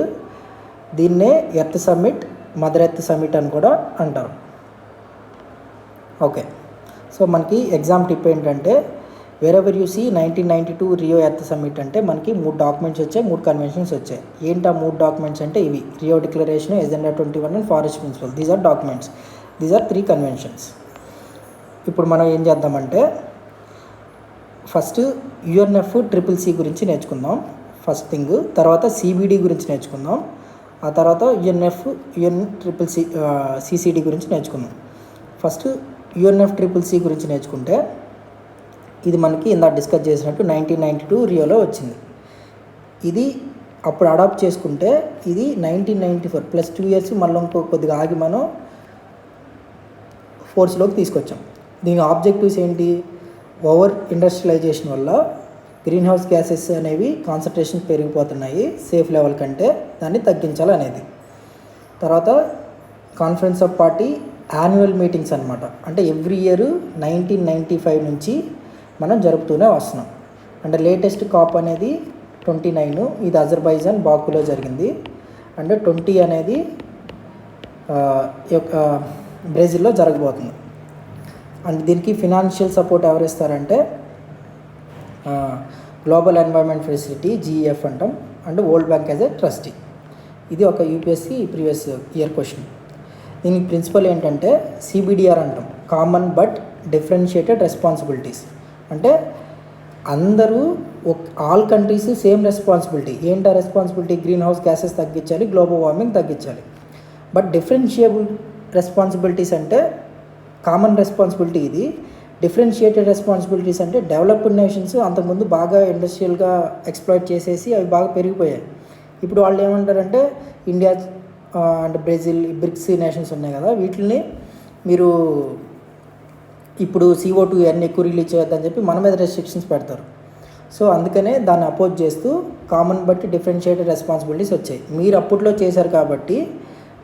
దీన్నే Earth Summit, Mother Earth Summit అని కూడా అంటారు. ఓకే, సో మనకి ఎగ్జామ్ టిప్ ఏంటంటే wherever you see 1992 Rio Earth Summit అంటే మనకి 3 డాక్యుమెంట్స్ వచ్చాయి, 3 కన్వెన్షన్స్ వచ్చాయి. ఏంటి ఆ 3 డాక్యుమెంట్స్ అంటే ఇవి: Rio declaration, agenda 21 and forest principle. These are documents, these are 3 conventions. ఇప్పుడు మనం ఏం చేద్దామంటే ఫస్ట్ UNFCCC గురించి నేర్చుకుందాం ఫస్ట్ థింగ్. తర్వాత CBD గురించి నేర్చుకుందాం. ఆ తర్వాత UNFCCC గురించి నేర్చుకుందాం. ఫస్ట్ UNFCCC గురించి నేర్చుకుంటే ఇది మనకి ఇందాక డిస్కస్ చేసినట్టు 1992 రియోలో వచ్చింది. ఇది అప్పుడు అడాప్ట్ చేసుకుంటే ఇది 1994 ప్లస్ 2 years మళ్ళీ ఇంకో కొద్దిగా ఆగి మనం ఫోర్స్లోకి తీసుకొచ్చాం. దీని ఆబ్జెక్టివ్స్ ఏంటి? ఓవర్ ఇండస్ట్రియలైజేషన్ వల్ల గ్రీన్ హౌస్ గ్యాసెస్ అనేవి కాన్సన్ట్రేషన్ పెరిగిపోతున్నాయి సేఫ్ లెవెల్ కంటే, దాన్ని తగ్గించాలనేది. తర్వాత conference of party annual meetings అనమాట. అంటే ఎవ్రీ ఇయర్ 1995 నుంచి మనం జరుపుతూనే వస్తున్నాం. అంటే లేటెస్ట్ కాప్ అనేది 29, ఇది అజర్బైజాన్ బాకులో జరిగింది. అంటే 20 అనేది బ్రెజిల్లో జరగబోతుంది. అండ్ దీనికి ఫినాన్షియల్ సపోర్ట్ ఎవరు ఇస్తారంటే గ్లోబల్ ఎన్వైరన్మెంట్ ఫెసిలిటీ, GEF అంటాం, and world bank as a trustee. ఇది ఒక UPSC ప్రీవియస్ ఇయర్ క్వశ్చన్. దీనికి ప్రిన్సిపల్ ఏంటంటే CBDR అంటాం, కామన్ బట్ డిఫరెన్షియేటెడ్ రెస్పాన్సిబిలిటీస్. అంటే అందరూ ఆల్ కంట్రీస్ సేమ్ రెస్పాన్సిబిలిటీ. ఏంటి ఆ రెస్పాన్సిబిలిటీ? గ్రీన్ హౌస్ గ్యాసెస్ తగ్గించాలి, గ్లోబల్ వార్మింగ్ తగ్గించాలి. బట్ డిఫరెన్షియబుల్ రెస్పాన్సిబిలిటీస్ అంటే కామన్ రెస్పాన్సిబిలిటీ ఇది. డిఫరెన్షియేటెడ్ రెస్పాన్సిబిలిటీస్ అంటే డెవలప్డ్ నేషన్స్ అంతకుముందు బాగా ఇండస్ట్రియల్గా ఎక్స్ప్లాయిట్ చేసేసి అవి బాగా పెరిగిపోయాయి. ఇప్పుడు వాళ్ళు ఏమంటారంటే India and Brazil, BRICS nations ఉన్నాయి కదా, వీటిని మీరు ఇప్పుడు CO2 అన్నీ ఎక్కువ రిలీజ్ చేయొద్దని చెప్పి మన మీద రెస్ట్రిక్షన్స్ పెడతారు. సో అందుకనే దాన్ని అపోజ్ చేస్తూ కామన్ బట్టి డిఫరెన్షియేటెడ్ రెస్పాన్సిబిలిటీస్ వచ్చాయి. మీరు అప్పట్లో చేశారు కాబట్టి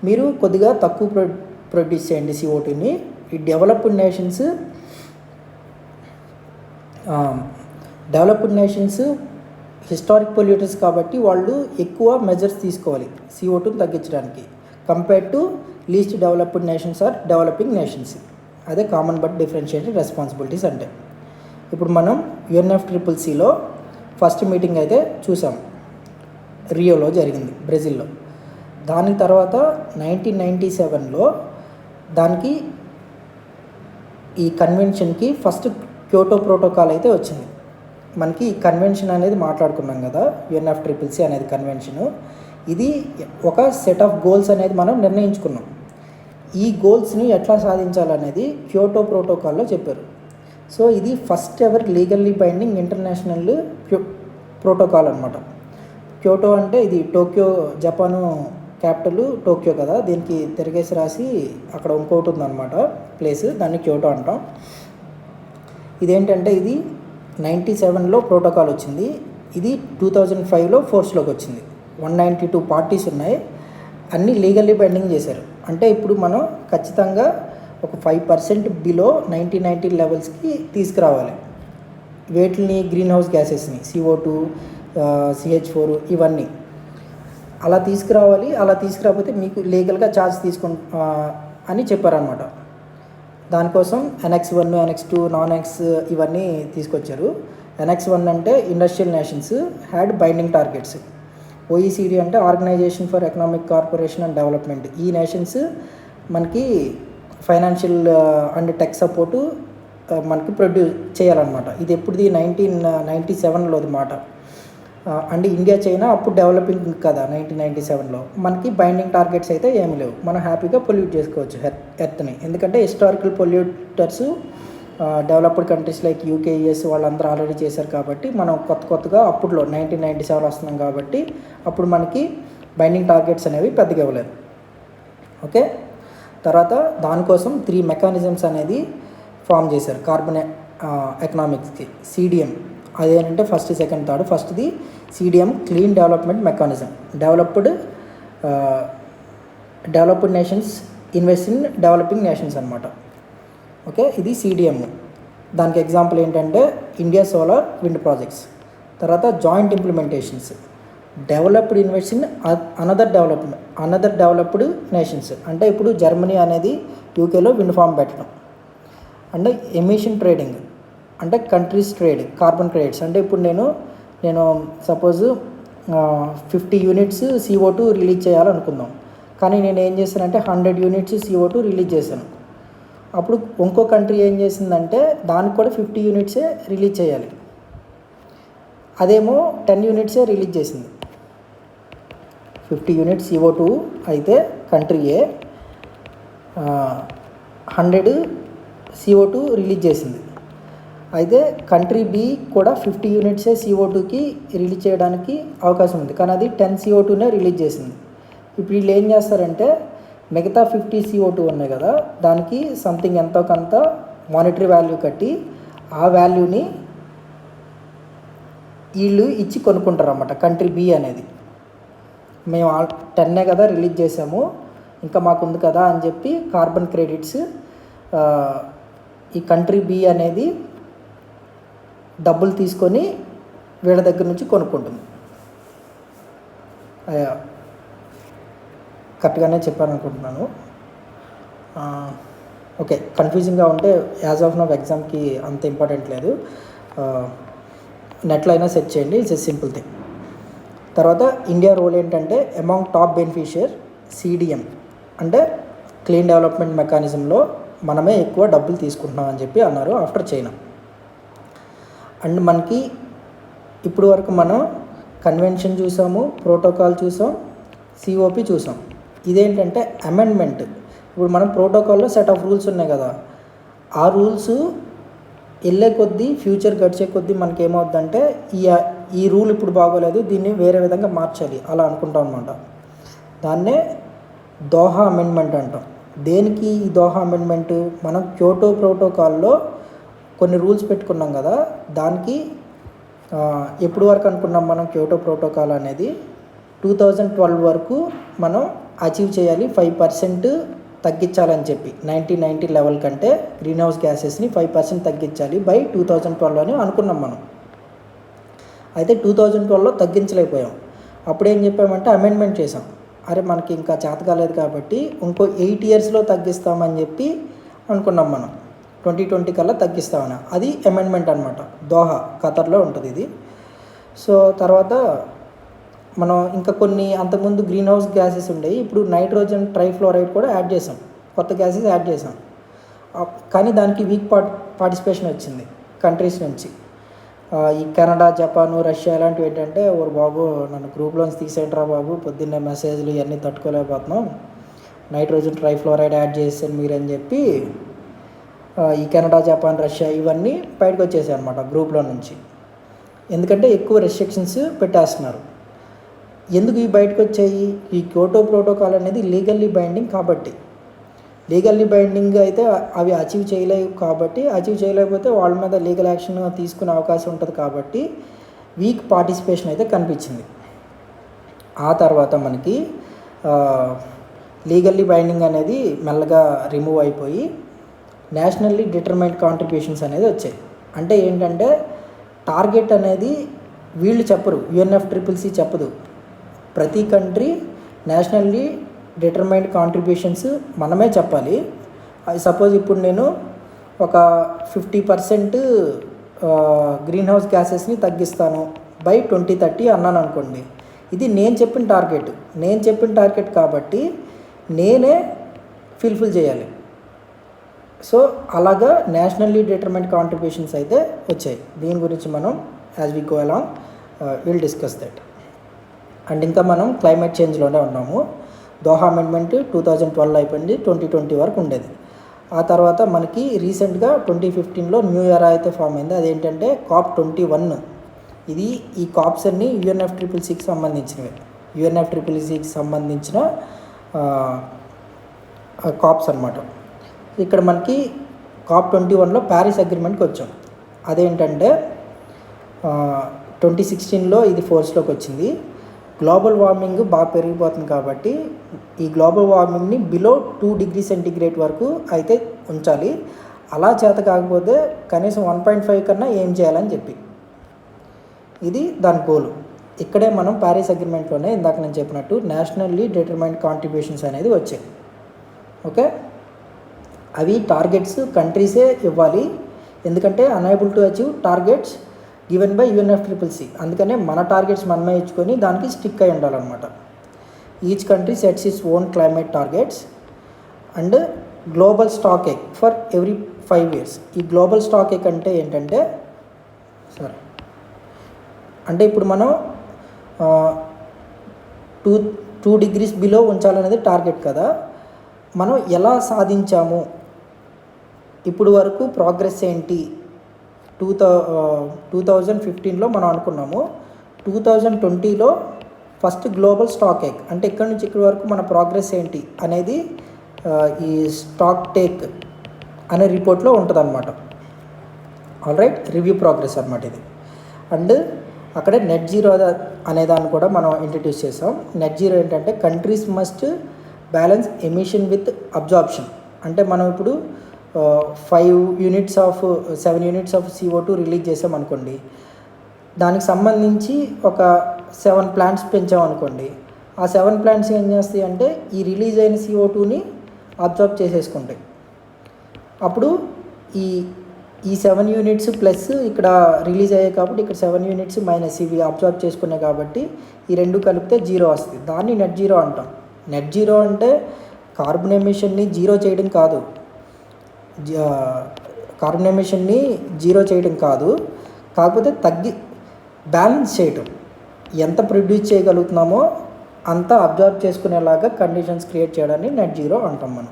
మీరు కొద్దిగా తక్కువ ప్రొడ్యూస్ చేయండి CO2ని. ఈ డెవలప్డ్ నేషన్స్ హిస్టారిక్ పొల్యూటర్స్ కాబట్టి వాళ్ళు ఎక్కువ మెజర్స్ తీసుకోవాలి CO2ని తగ్గించడానికి, compared to least developed nations or developing nations. అదే కామన్ బట్ డిఫరెన్షియేటెడ్ రెస్పాన్సిబిలిటీస్ అంటే. ఇప్పుడు మనం UNFCCCలో ఫస్ట్ మీటింగ్ అయితే చూసాం, రియోలో జరిగింది, బ్రెజిల్లో. దాని తర్వాత 1997లో దానికి ఈ కన్వెన్షన్కి ఫస్ట్ క్యోటో ప్రోటోకాల్ అయితే వచ్చింది. మనకి ఈ కన్వెన్షన్ అనేది మాట్లాడుకున్నాం కదా, UNFCCC అనేది కన్వెన్షను. ఇది ఒక సెట్ ఆఫ్ గోల్స్ అనేది మనం నిర్ణయించుకున్నాం. ఈ గోల్స్ని ఎట్లా సాధించాలనేది క్యోటో ప్రోటోకాల్లో చెప్పారు. సో ఇది first ever legally binding international protocol అనమాట. క్యోటో అంటే ఇది టోక్యో, జపాను క్యాపిటల్ టోక్యో కదా, దీనికి తిరిగేసి రాసి అక్కడ ఇంకోటి ఉందన్నమాట ప్లేస్, దాన్ని క్యోటో అంటాం. ఇదేంటంటే ఇది 97లో ప్రోటోకాల్ వచ్చింది, ఇది 2005లో ఫోర్స్లోకి వచ్చింది. 192 పార్టీస్ ఉన్నాయి, అన్నీ లీగల్లీ బైండింగ్ చేశారు. అంటే ఇప్పుడు మనం ఖచ్చితంగా ఒక 5% బిలో 1990 లెవెల్స్కి తీసుకురావాలి. వేటిని గ్రీన్ హౌస్ గ్యాసెస్ని CO2, CH4 ఇవన్నీ అలా తీసుకురావాలి. అలా తీసుకురాకపోతే మీకు లీగల్గా ఛార్జ్ అని చెప్పారనమాట. దానికోసం NX1, NX2, NON-X ఇవన్నీ తీసుకొచ్చారు. NX1 అంటే industrial nations had binding targets. OECD అంటే organization for economic cooperation and development. ఈ నేషన్స్ మనకి ఫైనాన్షియల్ అండ్ టెక్ సపోర్టు మనకి ప్రొడ్యూస్ చేయాలన్నమాట. ఇది ఎప్పుడుది 1997లోది మాట. అండ్ ఇండియా చైనా అప్పుడు డెవలపింగ్ కదా 1997లో. మనకి బైండింగ్ టార్గెట్స్ అయితే ఏమి లేవు. మనం హ్యాపీగా పొల్యూట్ చేసుకోవచ్చు ఎర్త్ని. ఎందుకంటే historical polluters developed countries like UK, US వాళ్ళందరూ ఆల్రెడీ చేశారు కాబట్టి మనం కొత్తగా అప్పుడులో 1997 వస్తున్నాం కాబట్టి అప్పుడు మనకి బైండింగ్ టార్గెట్స్ అనేవి పెద్దగా ఇవ్వలేదు. ఓకే, తర్వాత దానికోసం 3 మెకానిజమ్స్ అనేది ఫామ్ చేశారు కార్బన్ ఎకనామిక్స్కి. CDM అదేంటంటే ఫస్ట్, సెకండ్, థర్డ్. ఫస్ట్ది CDM clean development mechanism. Developed nations invest in developing nations అనమాట. ఓకే, ఇది CDM. దానికి ఎగ్జాంపుల్ ఏంటంటే ఇండియా సోలార్ విండ్ ప్రాజెక్ట్స్. తర్వాత joint implementations, developed invest in another developed nations. అంటే ఇప్పుడు జర్మనీ అనేది UKలో విండ్ ఫార్మ్ పెట్టడం. అండ్ ఎమిషన్ ట్రేడింగ్ అంటే కంట్రీస్ ట్రేడ్ కార్బన్ క్రెడిట్స్. అంటే ఇప్పుడు నేను సపోజ్ 50 యూనిట్స్ CO2 రిలీజ్ చేయాలనుకుందాం. కానీ నేను ఏం చేశానంటే 100 యూనిట్స్ CO2 రిలీజ్ చేశాను. అప్పుడు ఇంకో కంట్రీ ఏం చేసిందంటే దానికి కూడా 50 యూనిట్సే రిలీజ్ చేయాలి. అదేమో 10 యూనిట్సే రిలీజ్ చేసింది. 50 యూనిట్స్ CO2 అయితే కంట్రీ ఏ 100 CO2 రిలీజ్ చేసింది. అయితే కంట్రీ బి కూడా 50 యూనిట్సే CO2కి రిలీజ్ చేయడానికి అవకాశం ఉంది. కానీ అది 10 CO2నే రిలీజ్ చేసింది. ఇప్పుడు వీళ్ళు ఏం చేస్తారంటే మిగతా 50 CO2 ఉన్నాయి కదా, దానికి సంథింగ్ ఎంతో కొంత మానిటరీ వాల్యూ కట్టి ఆ వాల్యూని వీళ్ళు ఇచ్చి కొనుక్కుంటారు అన్నమాట. కంట్రీ బి అనేది మేము 10 కదా రిలీజ్ చేసాము, ఇంకా మాకుంది కదా అని చెప్పి కార్బన్ క్రెడిట్స్ ఈ కంట్రీ బి అనేది డబ్బులు తీసుకొని వీళ్ళ దగ్గర నుంచి కొనుక్కుంటుంది. కరెక్ట్గానే చెప్పాను అనుకుంటున్నాను. ఓకే, కన్ఫ్యూజింగ్గా ఉంటే యాజ్ ఆఫ్ నౌ ఎగ్జామ్కి అంత ఇంపార్టెంట్ లేదు. నెట్లో అయినా సెర్చ్ చేయండి, ఇట్స్ ఎ సింపుల్ థింగ్. తర్వాత ఇండియా రోల్ ఏంటంటే అమాంగ్ టాప్ బెనిఫిషియర్ CDM అంటే క్లీన్ డెవలప్మెంట్ మెకానిజంలో మనమే ఎక్కువ డబ్బులు తీసుకుంటున్నాం అని చెప్పి అన్నారు ఆఫ్టర్ చైనా. అండ్ మనకి ఇప్పుడు వరకు మనం కన్వెన్షన్ చూసాము, ప్రోటోకాల్ చూసాం, COP చూసాం. ఇదేంటంటే అమెండ్మెంట్. ఇప్పుడు మనం ప్రోటోకాల్లో సెట్ ఆఫ్ రూల్స్ ఉన్నాయి కదా, ఆ రూల్స్ వెళ్ళే కొద్దీ ఫ్యూచర్ గడిచే కొద్దీ మనకి ఏమవుద్దంటే ఈ రూల్ ఇప్పుడు బాగోలేదు, దీన్ని వేరే విధంగా మార్చాలి అలా అనుకుంటాం అనమాట. దాన్నే దోహా అమెండ్మెంట్ అంటాం. దేనికి ఈ దోహా అమెండ్మెంట్? మనం క్యోటో ప్రోటోకాల్లో కొన్ని రూల్స్ పెట్టుకున్నాం కదా, దానికి ఎప్పుడు వరకు అనుకున్నాం మనం క్యోటో ప్రోటోకాల్ అనేది 2012 వరకు మనం అచీవ్ చేయాలి, 5% తగ్గించాలని చెప్పి 1990 లెవెల్ కంటే గ్రీన్ హౌస్ గ్యాసెస్ని 5% తగ్గించాలి బై 2012 అని అనుకున్నాం మనం. అయితే 2012లో తగ్గించలేకపోయాం. అప్పుడేం చెప్పామంటే అమెండ్మెంట్ చేసాం. అరే మనకి ఇంకా చేత కాలేదు కాబట్టి ఇంకో 8 ఇయర్స్లో తగ్గిస్తామని చెప్పి అనుకున్నాం మనం. 2020 కల్లా తగ్గిస్తామని. అది అమెండ్మెంట్ అనమాట. దోహా ఖతర్లో ఉంటుంది ఇది. సో తర్వాత మనం ఇంకా కొన్ని అంతకుముందు గ్రీన్ హౌస్ గ్యాసెస్ ఉండేవి, ఇప్పుడు నైట్రోజన్ ట్రైఫ్లోరైడ్ కూడా యాడ్ చేసాం, కొత్త గ్యాసెస్ యాడ్ చేసాం. కానీ దానికి వీక్ పార్టిసిపేషన్ వచ్చింది కంట్రీస్ నుంచి. ఈ కెనడా, జపాను, రష్యా ఇలాంటివి ఏంటంటే ఓ బాబు నన్ను గ్రూప్లోంచి తీసేయండిరా బాబు, పొద్దున్నే మెసేజ్లు ఇవన్నీ తట్టుకోలేకపోతున్నాం, నైట్రోజన్ ట్రైఫ్లోరైడ్ యాడ్ చేసాను మీరని చెప్పి ఈ కెనడా, జపాన్, రష్యా ఇవన్నీ బయటకు వచ్చేసాయి అనమాట గ్రూప్లో నుంచి. ఎందుకంటే ఎక్కువ రెస్ట్రిక్షన్స్ పెట్టేస్తున్నారు. ఎందుకు ఈ బయటకు వచ్చాయి? ఈ క్యోటో ప్రోటోకాల్ అనేది లీగల్లీ బైండింగ్ కాబట్టి. లీగల్లీ బైండింగ్ అయితే అవి అచీవ్ చేయలేవు కాబట్టి, అచీవ్ చేయలేకపోతే వాళ్ళ మీద లీగల్ యాక్షన్ తీసుకునే అవకాశం ఉంటుంది కాబట్టి వీక్ పార్టిసిపేషన్ అయితే కనిపించింది. ఆ తర్వాత మనకి లీగల్లీ బైండింగ్ అనేది మెల్లగా రిమూవ్ అయిపోయి నేషనల్లీ డిటర్మైన్డ్ కాంట్రిబ్యూషన్స్ అనేది వచ్చాయి. అంటే ఏంటంటే టార్గెట్ అనేది వీళ్ళు చెప్పరు, UNFCCC చెప్పదు. ప్రతి కంట్రీ నేషనల్లీ డిటర్మైన్డ్ కాంట్రిబ్యూషన్స్ మనమే చెప్పాలి. సపోజ్ ఇప్పుడు నేను ఒక 50% గ్రీన్ హౌస్ గ్యాసెస్ని తగ్గిస్తాను బై 2030 అన్నాను అనుకోండి. ఇది నేను చెప్పిన టార్గెట్ కాబట్టి నేనే ఫుల్ఫిల్ చేయాలి. సో అలాగా నేషనల్లీ డిటర్మైన్డ్ కాంట్రిబ్యూషన్స్ అయితే వచ్చాయి. దీని గురించి మనం as we go along will discuss that. And ఇంకా మనం క్లైమేట్ చేంజ్లోనే ఉన్నాము. దోహా అమెండ్మెంట్ 2012 అయిపోయింది, 2020 వరకు ఉండేది. ఆ తర్వాత మనకి రీసెంట్గా 2015లో న్యూ ఇయర్ అయితే ఫామ్ అయింది. అదేంటంటే COP21. ఈ కాప్స్ అన్నీ UNFCCCకి సంబంధించినవి. UNFCCCకి సంబంధించిన కాప్స్ అనమాట. ఇక్కడ మనకి COP21లో ప్యారిస్ అగ్రిమెంట్కి వచ్చాం. అదేంటంటే 2016లో ఇది ఫోర్స్లోకి వచ్చింది. గ్లోబల్ వార్మింగ్ బాగా పెరిగిపోతుంది కాబట్టి ఈ గ్లోబల్ వార్మింగ్ని బిలో 2 degrees సెంటిగ్రేడ్ వరకు అయితే ఉంచాలి. అలా చేత కాకపోతే కనీసం 1.5 కన్నా ఏం చేయాలని చెప్పి ఇది దాని గోల్. ఇక్కడే మనం ప్యారిస్ అగ్రిమెంట్లోనే ఇందాక నేను చెప్పినట్టు నేషనల్లీ డిటర్మైన్డ్ కాంట్రిబ్యూషన్స్ అనేది వచ్చాయి. ఓకే, అవి టార్గెట్స్ కంట్రీసే ఇవ్వాలి. ఎందుకంటే unable to achieve targets given by UNFCCC. అందుకనే మన టార్గెట్స్ మనమే ఇచ్చుకొని దానికి స్టిక్ అయి ఉండాలన్నమాట. Each country sets its own climate targets and global stock ఎక్ ఫర్ ఎవ్రీ 5 years. ఈ గ్లోబల్ స్టాక్ ఎక్ అంటే ఏంటంటే అంటే ఇప్పుడు మనం 2 degrees బిలో ఉంచాలనేది టార్గెట్ కదా. మనం ఎలా సాధించాము, ఇప్పుడు వరకు ప్రోగ్రెస్ ఏంటి, 2015లో మనం అనుకున్నాము. 2020లో ఫస్ట్ గ్లోబల్ స్టాక్ ఎక్ అంటే ఇక్కడ నుంచి ఇక్కడి వరకు మన ప్రోగ్రెస్ ఏంటి అనేది ఈ స్టాక్ టేక్ అనే రిపోర్ట్లో ఉంటుంది అనమాట. ఆల్రైట్, రివ్యూ ప్రోగ్రెస్ అనమాట ఇది. అండ్ అక్కడే నెట్ జీరో అనే దాన్ని కూడా మనం ఇంట్రడ్యూస్ చేసాం. నెట్ జీరో ఏంటంటే countries must balance emission with absorption. అంటే మనం ఇప్పుడు 7 units ఆఫ్ CO2 రిలీజ్ చేసామనుకోండి, దానికి సంబంధించి ఒక 7 plants పెంచామనుకోండి. ఆ 7 plants ఏం చేస్తాయి అంటే ఈ రిలీజ్ అయిన CO2ని అబ్జార్బ్ చేసేసుకుంటాయి. అప్పుడు ఈ 7 units ప్లస్ ఇక్కడ రిలీజ్ అయ్యాయి కాబట్టి ఇక్కడ 7 units మైనస్ ఇవి అబ్జార్బ్ చేసుకున్నాయి కాబట్టి ఈ రెండు కలిపితే 0 వస్తుంది. దాన్ని నెట్ జీరో అంటాం. నెట్ జీరో అంటే కార్బన్ ఎమిషన్ని జీరో చేయడం కాదు, కార్బన్ ఎమిషన్ని జీరో చేయడం కాదు, కాకపోతే బ్యాలెన్స్ చేయటం. ఎంత ప్రొడ్యూస్ చేయగలుగుతున్నామో అంత అబ్జర్వ్ చేసుకునేలాగా కండిషన్స్ క్రియేట్ చేయడాన్ని నెట్ జీరో అంటాం మనం.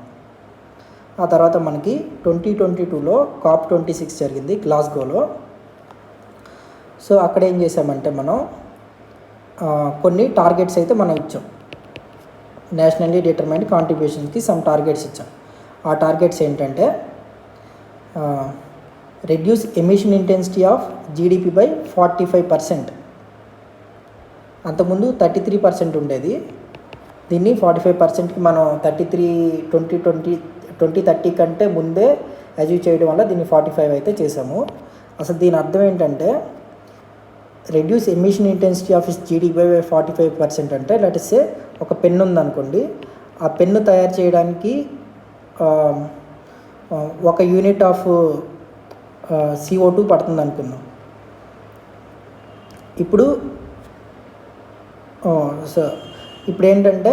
ఆ తర్వాత మనకి 2022లో COP26 జరిగింది గ్లాస్గోలో. సో అక్కడ ఏం చేసామంటే మనం కొన్ని టార్గెట్స్ అయితే మనం ఇచ్చాం. నేషనల్లీ డిటర్మైన్డ్ కాంట్రిబ్యూషన్స్కి సమ్ టార్గెట్స్ ఇచ్చాం. ఆ టార్గెట్స్ ఏంటంటే reduce emission intensity of GDP by 45%. అంతకుముందు 33% ఉండేది. దీన్ని 45%కి మనం 2030 కంటే ముందే అచీవ్ చేయడం వల్ల దీన్ని 45 అయితే చేసాము. అసలు దీని అర్థం ఏంటంటే reduce emission intensity of GDP by 45% అంటే లెట్స్ సే ఒక పెన్ను ఉందనుకోండి, ఆ పెన్ను తయారు చేయడానికి 1 unit ఆఫ్ CO2 పడుతుంది అనుకుందాం. ఇప్పుడు ఏంటంటే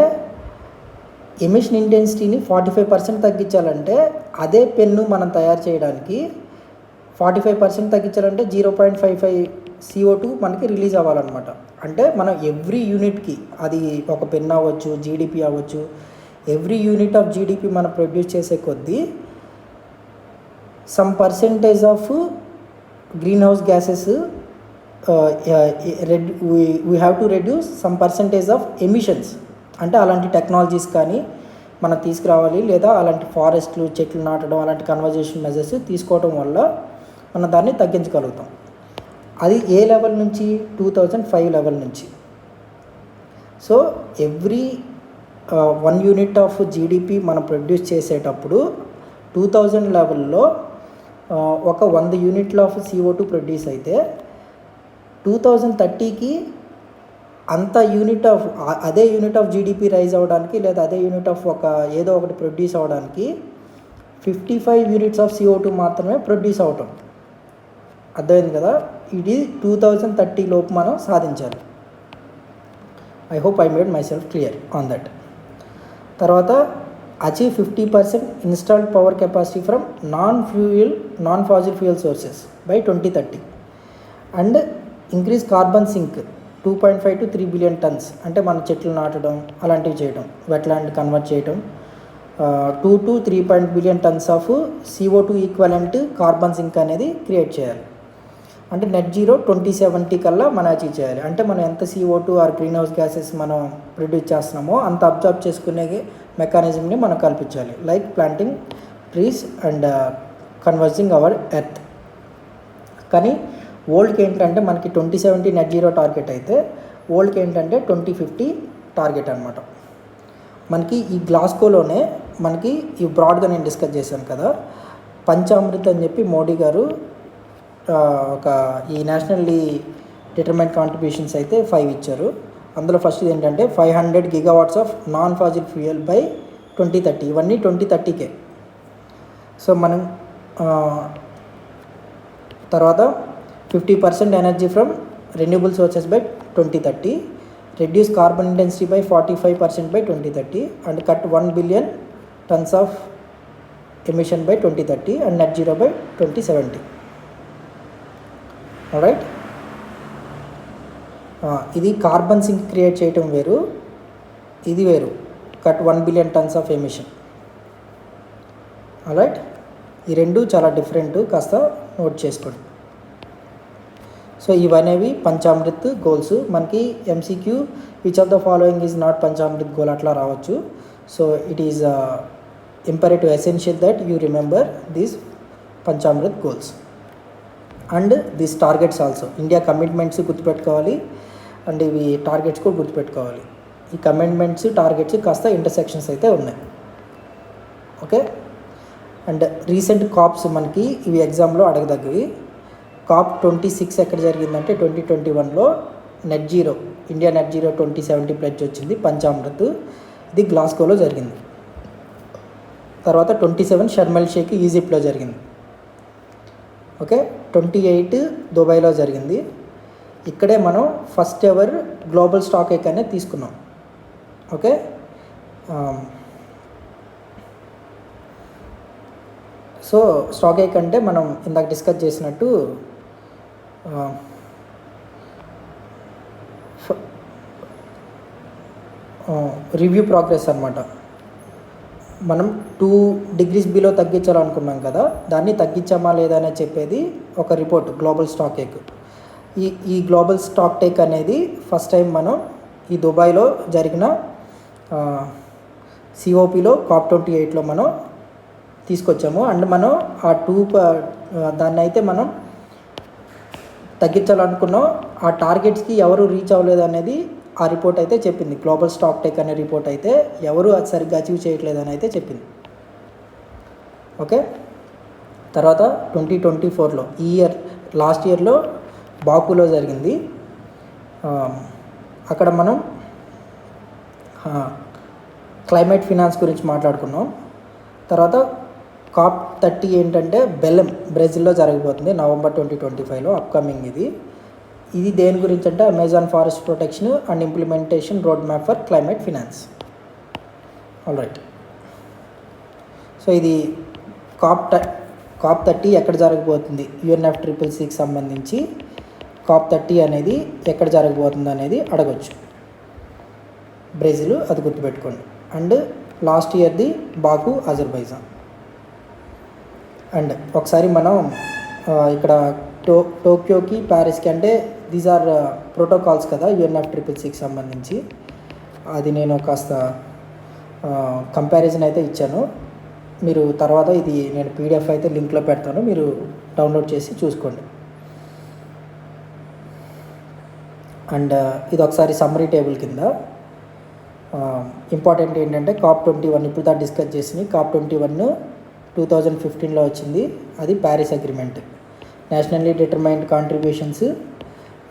ఎమిషన్ ఇంటెన్సిటీని 45% తగ్గించాలంటే అదే పెన్ను మనం తయారు చేయడానికి 45% తగ్గించాలంటే 0.55 CO2 మనకి రిలీజ్ అవ్వాలన్నమాట. అంటే మనం ఎవ్రీ యూనిట్కి, అది ఒక పెన్ అవ్వచ్చు, GDP అవ్వచ్చు, ఎవ్రీ యూనిట్ ఆఫ్ GDP మనం ప్రొడ్యూస్ చేసే కొద్దీ some percentage of green house gases we have to reduce some percentage of emissions. అంటే అలాంటి టెక్నాలజీస్ కానీ మనం తీసుకురావాలి, లేదా అలాంటి ఫారెస్ట్లు, చెట్లు నాటడం, అలాంటి కన్వర్జేషన్ మెజర్స్ తీసుకోవడం వల్ల మనం దాన్ని తగ్గించగలుగుతాం. అది ఏ లెవెల్ నుంచి? 2005 లెవెల్ నుంచి. So every 1 unit of GDP మనం ప్రొడ్యూస్ చేసేటప్పుడు 2000 లెవెల్లో ఒక 100 units ఆఫ్ CO2 ప్రొడ్యూస్ అయితే 2030కి అంత అదే యూనిట్ ఆఫ్ జీడిపి రైజ్ అవ్వడానికి లేదా అదే యూనిట్ ఆఫ్ ఏదో ఒకటి ప్రొడ్యూస్ అవ్వడానికి 55 యూనిట్స్ ఆఫ్ CO2 మాత్రమే ప్రొడ్యూస్ అవటం. అర్థమైంది కదా. ఇది 2030 లోపు మనం సాధించాలి. I hope I made myself clear on that. తర్వాత achieve 50% installed power capacity from non fossil fuel sources by 2030 and increase carbon sink 2.5 to 3 billion tons. అంటే మన చెట్లు నాటడం అలాంటివి చేయడం, వెట్లాండ్ కన్వర్ట్ చేయడం, 2 to 3 billion tons of CO2 equivalent carbon sync అనేది create చేయాలి. అంటే నెట్ జీరో 2070 కల్లా మనం అచీవ్ చేయాలి. అంటే మనం ఎంత CO2 or greenhouse gases మనం ప్రొడ్యూస్ చేస్తున్నామో అంత అబ్జర్వ్ చేసుకునే మెకానిజంని మనం కల్పించాలి. Like planting trees and converging our earth. కానీ ఓల్డ్కి ఏంటంటే మనకి 2070 నెట్ జీరో టార్గెట్ అయితే ఓల్డ్కి ఏంటంటే 2050 టార్గెట్ అనమాట. మనకి ఈ గ్లాస్గోలోనే మనకి ఈ బ్రాడ్గా నేను డిస్కస్ చేశాను కదా, పంచామృత్ అని చెప్పి మోడీ గారు ఈ నేషనల్లీ డిటర్మైన్డ్ కాంట్రిబ్యూషన్స్ అయితే 5 ఇచ్చారు. అందులో ఫస్ట్ ఏంటంటే 500 gigawatts of non fossil fuel by 2030. ఇవన్నీ 2030కే. సో మనం తర్వాత 50% energy from renewable sources by 2030, reduce carbon intensity by 45% by 2030 and cut 1 billion tons of emission by 2030 and net zero by 2070. Right. ఇది carbon sink create చేయటం వేరు, ఇది వేరు. Cut 1 billion tons of emission. Right. ఈ రెండు చాలా different, కాస్త note చేసుకోండి. సో ఇవనేవి పంచామృత్ గోల్స్. మనకి MCQ which of the following is not Panchamrit goal అట్లా రావచ్చు. So it is imperative essential that you remember these Panchamrit goals and these targets also. India commitments గుర్తుపెట్టుకోవాలి అండ్ ఇవి టార్గెట్స్ కూడా గుర్తుపెట్టుకోవాలి. ఈ కమిట్మెంట్స్ టార్గెట్స్ కాస్త ఇంటర్సెక్షన్స్ అయితే ఉన్నాయి. ఓకే. అండ్ రీసెంట్ కాప్స్ మనకి ఇవి ఎగ్జామ్లో అడగదగ్గవి. COP 26 ఎక్కడ జరిగిందంటే 2021లో net zero, India net zero 2070 pledge వచ్చింది పంచామృత్. ఇది గ్లాస్గోలో జరిగింది. తర్వాత 27 షర్మ్ ఎల్ షేక్ ఈజిప్ట్లో జరిగింది. ఓకే. 28 దుబాయ్లో జరిగింది. ఇక్కడే మనం ఫస్ట్ ఎవర్ గ్లోబల్ స్టాక్ ఎక్ అనేది తీసుకున్నాం. ఓకే. సో స్టాక్ ఎక్ అంటే మనం ఇందాక డిస్కస్ చేసినట్టు రివ్యూ ప్రోగ్రెస్ అనమాట. మనం 2 degrees బిలో తగ్గించాలనుకున్నాం కదా, దాన్ని తగ్గించామా లేదా అనేది చెప్పేది ఒక రిపోర్ట్ గ్లోబల్ స్టాక్ టేక్. ఈ గ్లోబల్ స్టాక్ టేక్ అనేది ఫస్ట్ టైం మనం ఈ దుబాయ్లో జరిగిన COPలో COP 28లో మనం తీసుకొచ్చాము. అండ్ మనం దాన్ని అయితే మనం తగ్గించాలనుకున్నాం. ఆ టార్గెట్స్కి ఎవరు రీచ్ అవ్వలేదు అనేది ఆ రిపోర్ట్ అయితే చెప్పింది. గ్లోబల్ స్టాక్ టేక్ అనే రిపోర్ట్ అయితే ఎవరు అది సరిగ్గా అచీవ్ చేయట్లేదు అని అయితే చెప్పింది. ఓకే. తర్వాత 2024లో లాస్ట్ ఇయర్లో బాకులో జరిగింది. అక్కడ మనం క్లైమేట్ ఫినాన్స్ గురించి మాట్లాడుకున్నాం. తర్వాత COP 30 ఏంటంటే బెలెమ్ బ్రెజిల్లో జరగబోతుంది నవంబర్ 2025లో అప్కమింగ్. ఇది దేని గురించి అంటే Amazon forest protection and implementation road map for climate finance. Alright. So ఇది COP 30 ఎక్కడ జరగబోతుంది, UNFCCCకి సంబంధించి COP 30 అనేది ఎక్కడ జరగబోతుంది అనేది అడగచ్చు. బ్రెజిల్, అది గుర్తుపెట్టుకోండి. అండ్ లాస్ట్ ఇయర్ది బాకు, అజర్బైజాన్. అండ్ ఒకసారి మనం ఇక్కడ టోక్యోకి ప్యారిస్కి అంటే దీస్ ఆర్ ప్రోటోకాల్స్ కదా UNFCCCకి సంబంధించి. అది నేను కాస్త కంపారిజన్ అయితే ఇచ్చాను. మీరు తర్వాత ఇది నేను PDF అయితే లింక్లో పెడతాను, మీరు డౌన్లోడ్ చేసి చూసుకోండి. అండ్ ఇది ఒకసారి సమ్మరీ టేబుల్ కింద ఇంపార్టెంట్ ఏంటంటే COP 21 ఇప్పుడు దా డిస్కస్ చేసి COP 21 2015లో వచ్చింది. అది Paris agreement. Nationally determined contributions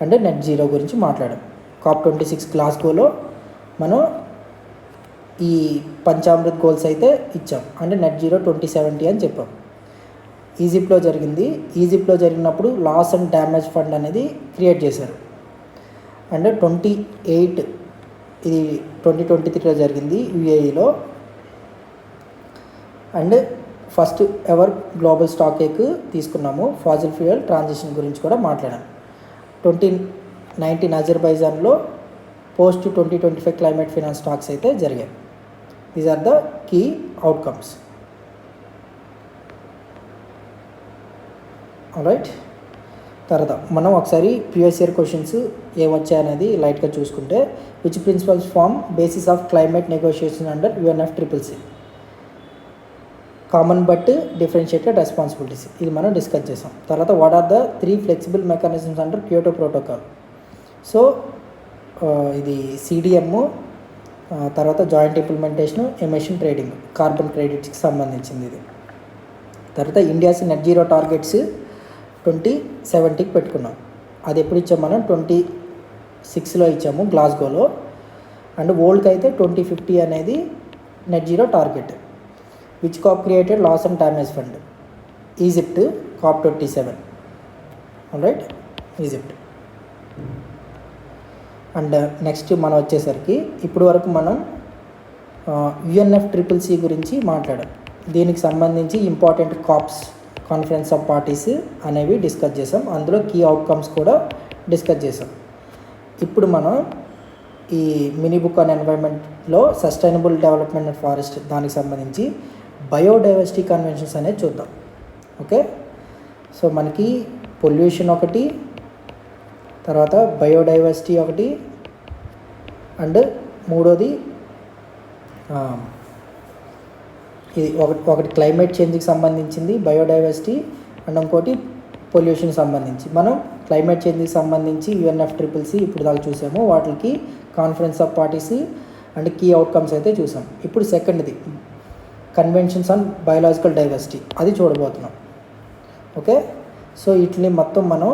అంటే నెట్ జీరో గురించి మాట్లాడాం. COP26 గ్లాస్గోలో మనం ఈ పంచామృత్ గోల్స్ అయితే ఇచ్చాం, అంటే నెట్ జీరో 2070 అని చెప్పాం. ఈజిప్ట్లో జరిగింది. ఈజిప్ట్లో జరిగినప్పుడు లాస్ అండ్ డ్యామేజ్ ఫండ్ అనేది క్రియేట్ చేశారు. అంటే 28 ఇది 2023లో జరిగింది UAEలో. And first ever global stocktake తీసుకున్నాము. ఫాజిల్ ఫ్యూయల్ ట్రాన్సిషన్ గురించి కూడా మాట్లాడాం. 2019 అజర్బైజాన్లో పోస్ట్ 2025 క్లైమేట్ ఫైనాన్స్ టాక్స్ అయితే జరిగాయి. These are the key outcomes. Right, తర్వాత మనం ఒకసారి ప్రీవియస్ ఇయర్ క్వశ్చన్స్ ఏమొచ్చాయనేది లైట్గా చూసుకుంటే, which principles form basis of climate negotiation under UNFCCC, common but differentiated responsibilities, ఇది మనం డిస్కస్ చేసాం. తర్వాత what are the 3 flexible mechanisms under Kyoto protocol. So ఇది CDM, తర్వాత joint implementation, emission trading, carbon క్రెడిట్స్కి సంబంధించింది ఇది. తర్వాత ఇండియాస్ నెట్ జీరో టార్గెట్స్ 2070కి పెట్టుకున్నాం. అది ఎప్పుడు ఇచ్చాము మనం 26లో ఇచ్చాము గ్లాస్గోలో. అండ్ వరల్డ్కి అయితే 2050 అనేది net zero target. Which COP created loss and damage fund? Egypt, COP27. Right, Egypt. And next మనం వచ్చేసరికి ఇప్పుడు వరకు మనం UNFCCC గురించి మాట్లాడాం. దీనికి సంబంధించి important COPs, conference of parties అనేవి డిస్కస్ చేసాం. అందులో కీ అవుట్కమ్స్ కూడా డిస్కస్ చేసాం. ఇప్పుడు మనం ఈ మినీ బుక్ ఆన్ ఎన్వైర్న్మెంట్లో సస్టైనబుల్ డెవలప్మెంట్ అండ్ ఫారెస్ట్ దానికి సంబంధించి బయోడైవర్సిటీ కన్వెన్షన్స్ అనేది చూద్దాం. ఓకే, సో మనకి పొల్యూషన్ ఒకటి, తర్వాత బయోడైవర్సిటీ ఒకటి, అండ్ మూడోది ఇది ఒకటి క్లైమేట్ చేంజ్కి సంబంధించింది బయోడైవర్సిటీ, అండ్ ఇంకోటి పొల్యూషన్కి సంబంధించి. మనం క్లైమేట్ చేంజ్కి సంబంధించి UNFCCC ఇప్పుడు దాకా చూసాము, వాటికి conference of parties and key outcomes అయితే చూసాం. ఇప్పుడు సెకండ్ది కన్వెన్షన్స్ ఆన్ బయోలాజికల్ డైవర్సిటీ, అది చూడబోతున్నాం. ఓకే, సో వీటిని మొత్తం మనం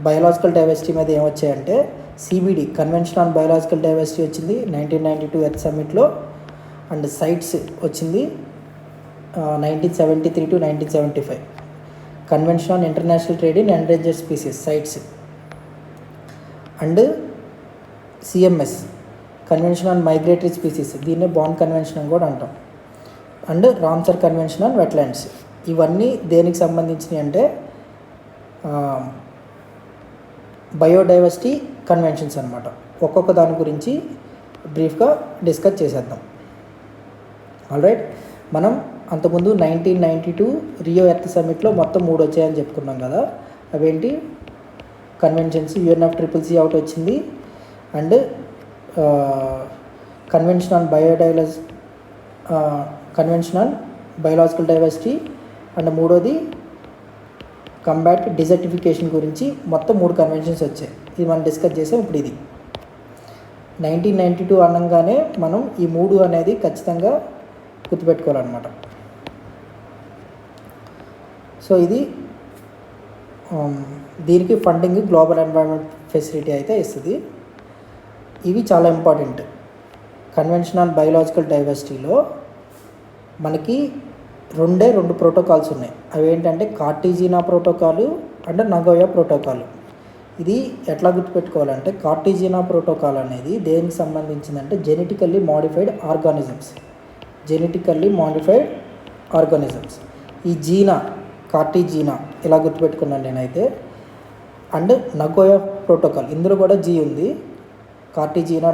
బయోలాజికల్ డైవర్సిటీ మీద ఏమొచ్చాయంటే CBD, convention on biological diversity వచ్చింది 1992 ఎర్త్ సమ్మిట్లో. అండ్ సైట్స్ వచ్చింది 1973 to 1975. Convention on international trade in endangered species CITES. And CMS, convention on migratory species, దీన్నే Bonn convention అని కూడా అంటాం. And Ramsar convention on wetlands. ఇవన్నీ దేనికి సంబంధించినవి అంటే బయోడైవర్సిటీ కన్వెన్షన్స్ అనమాట. ఒక్కొక్క దాని గురించి బ్రీఫ్గా డిస్కస్ చేసేద్దాం. ఆల్రైట్, మనం అంతకుముందు 1992 రియో ఎర్త్ సమ్మిట్లో మొత్తం 3 వచ్చాయని చెప్పుకున్నాం కదా. అవేంటి? కన్వెన్షన్స్, UNFCCC ఒకటి వచ్చింది, and convention on biological diversity, and మూడోది కంబాట్ డిజర్టిఫికేషన్ గురించి మొత్తం 3 కన్వెన్షన్స్ వచ్చాయి. ఇది మనం డిస్కస్ చేసాం. ఇప్పుడు ఇది 1992 అనగానే మనం ఈ 3 అనేది ఖచ్చితంగా గుర్తుపెట్టుకోవాలన్నమాట. సో ఇది దీనికి ఫండింగ్ గ్లోబల్ ఎన్వైరన్మెంట్ ఫెసిలిటీ అయితే ఇస్తుంది. ఇవి చాలా ఇంపార్టెంట్. కన్వెన్షన్ ఆన్ బయోలాజికల్ డైవర్సిటీలో మనకి 2 ప్రోటోకాల్స్ ఉన్నాయి. అవి ఏంటంటే Cartagena protocol and Nagoya protocol. ఇది ఎట్లా గుర్తుపెట్టుకోవాలంటే కార్టిజినా ప్రోటోకాల్ అనేది దేనికి సంబంధించిందంటే జెనెటికల్లీ మాడిఫైడ్ ఆర్గానిజమ్స్. ఈ జీనా, కార్టిజీనా ఇలా గుర్తుపెట్టుకున్నాను నేనైతే. అండ్ నగోయా ప్రోటోకాల్, ఇందులో కూడా జీ ఉంది. కార్టిజీనా,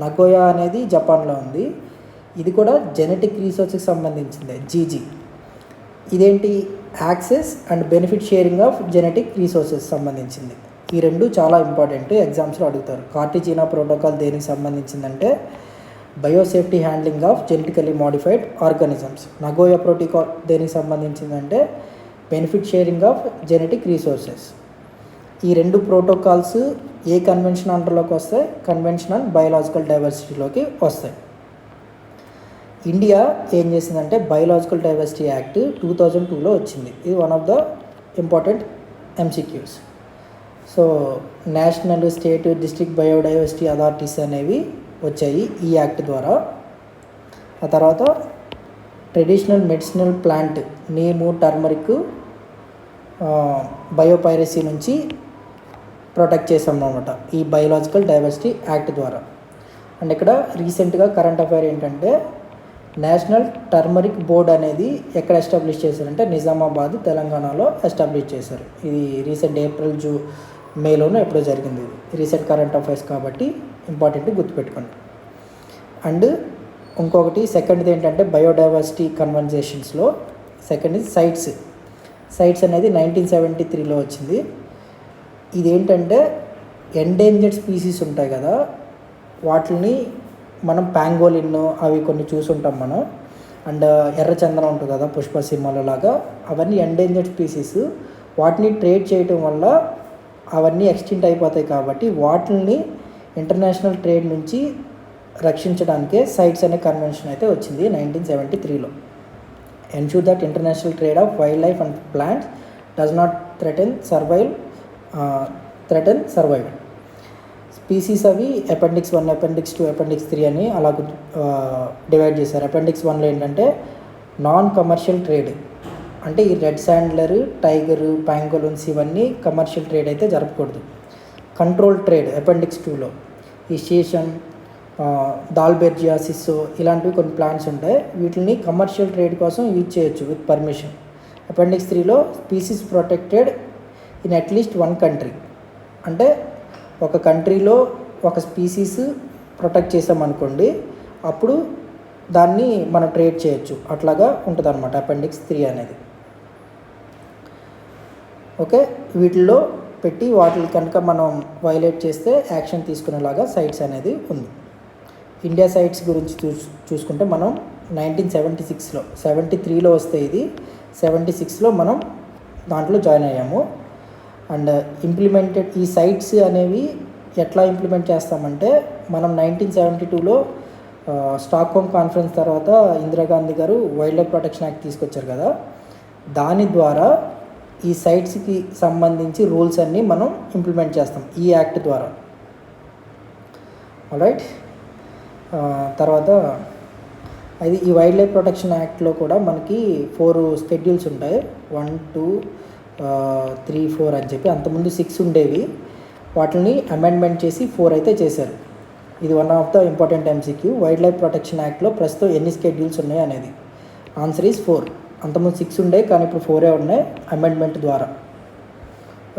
నగోయా అనేది జపాన్లో ఉంది. ఇది కూడా జెనెటిక్ రీసెర్చ్కి సంబంధించింది, జీజీ. ఇదేంటి? Access and benefit sharing of genetic resources సంబంధించింది. ఈ 2 చాలా ఇంపార్టెంట్, ఎగ్జామ్స్లో అడుగుతారు. కార్టిజినా ప్రోటోకాల్ దేనికి సంబంధించిందంటే biosafety handling of genetically modified organisms. Nagoya protocol దేనికి సంబంధించిందంటే benefit sharing of genetic resources. ఈ 2 ప్రోటోకాల్స్ ఏ కన్వెన్షన్ అండర్లోకి వస్తాయి? కన్వెన్షన్ ఆన్ బయోలాజికల్ డైవర్సిటీలోకి వస్తాయి. ఇండియా ఏం చేసిందంటే బయోలాజికల్ డైవర్సిటీ యాక్ట్ 2002లో వచ్చింది. ఇది one of the important MCQs. So national, state, district biodiversity authorities అనేవి వచ్చాయి ఈ యాక్ట్ ద్వారా. ఆ తర్వాత traditional medicinal plant neem, turmeric biopiracy నుంచి ప్రొటెక్ట్ చేసాం అన్నమాట ఈ బయోలాజికల్ డైవర్సిటీ యాక్ట్ ద్వారా. అండ్ ఇక్కడ రీసెంట్గా కరెంట్ అఫైర్ ఏంటంటే నేషనల్ టర్మరిక్ బోర్డ్ అనేది ఎక్కడ ఎస్టాబ్లిష్ చేశారంటే నిజామాబాద్, తెలంగాణలో ఎస్టాబ్లిష్ చేశారు. ఇది రీసెంట్ ఏప్రిల్, మేలోనూ ఎప్పుడో జరిగింది. ఇది రీసెంట్ కరెంట్ అఫైర్స్ కాబట్టి ఇంపార్టెంట్ గుర్తుపెట్టుకోండి. అండ్ ఇంకొకటి సెకండ్ది ఏంటంటే బయోడైవర్సిటీ కన్వర్జేషన్స్లో సెకండ్ ఇది సైట్స్ అనేది 1973లో వచ్చింది. ఇదేంటంటే ఎండేంజర్డ్ స్పీసీస్ ఉంటాయి కదా, వాటిని మనం ప్యాంగోలిన్ అవి కొన్ని చూసుంటాం మనం. అండ్ ఎర్రచందనం ఉంటుంది కదా పుష్ప సినిమాలో లాగా, అవన్నీ ఎండేంజర్డ్ స్పీసీస్. వాటిని ట్రేడ్ చేయటం వల్ల అవన్నీ ఎక్స్టింక్ట్ అయిపోతాయి కాబట్టి వాటిని ఇంటర్నేషనల్ ట్రేడ్ నుంచి రక్షించడానికే సైట్స్ అనే కన్వెన్షన్ అయితే వచ్చింది 1973లో. Ensure that international trade of wildlife and plants does not threaten survival. Species అవి అపెండిక్స్ 1, అపెండిక్స్ 2, అపెండిక్స్ 3 అని అలా డివైడ్ చేశారు. అపెండిక్స్ 1లో ఏంటంటే నాన్ కమర్షియల్ ట్రేడ్, అంటే ఈ రెడ్ శాండ్లర్, టైగర్, ప్యాంగోలిన్స్ ఇవన్నీ కమర్షియల్ ట్రేడ్ అయితే జరపకూడదు. కంట్రోల్ ట్రేడ్ అపెండిక్స్ 2లో ఈ సీషన్, దాల్బెర్జియా, సిస్సో ఇలాంటివి కొన్ని ప్లాంట్స్ ఉంటాయి, వీటిని కమర్షియల్ ట్రేడ్ కోసం యూజ్ చేయొచ్చు విత్ పర్మిషన్. అపెండిక్స్ 3లో species protected in at least 1 country, అంటే ఒక కంట్రీలో ఒక స్పీసీస్ ప్రొటెక్ట్ చేసామనుకోండి, అప్పుడు దాన్ని మనం ట్రేడ్ చేయొచ్చు. అట్లాగా ఉంటుంది అనమాట అపెండిక్స్ 3 అనేది. ఓకే, వీటిల్లో పెట్టి వాటిని కనుక మనం వైలేట్ చేస్తే యాక్షన్ తీసుకునేలాగా సైట్స్ అనేది ఉంది. ఇండియా సైట్స్ గురించి చూసుకుంటే మనం 1976లో 73లో వస్తే ఇది 76లో మనం దాంట్లో జాయిన్ అయ్యాము. అండ్ ఇంప్లిమెంటెడ్ ఈ సైట్స్ అనేవి ఎట్లా ఇంప్లిమెంట్ చేస్తామంటే మనం 1972లో స్టాక్హోమ్ కాన్ఫరెన్స్ తర్వాత ఇందిరాగాంధీ గారు వైల్డ్ లైఫ్ ప్రొటెక్షన్ యాక్ట్ తీసుకొచ్చారు కదా, దాని ద్వారా ఈ సైట్స్కి సంబంధించి రూల్స్ అన్నీ మనం ఇంప్లిమెంట్ చేస్తాం ఈ యాక్ట్ ద్వారా. ఆల్రైట్, తర్వాత అది ఈ వైల్డ్ లైఫ్ ప్రొటెక్షన్ యాక్ట్లో కూడా మనకి 4 షెడ్యూల్స్ ఉంటాయి, 1, 2, 3, 4 అని చెప్పి. అంతకుముందు 6 ఉండేవి, వాటిని అమెండ్మెంట్ చేసి 4 అయితే చేశారు. ఇది one of the important MCQ. Wild life protection యాక్ట్లో ప్రస్తుతం ఎన్ని షెడ్యూల్స్ ఉన్నాయి అనేది. Answer is 4. అంతకుముందు 6 ఉండే కానీ ఇప్పుడు 4 ఉన్నాయి అమెండ్మెంట్ ద్వారా.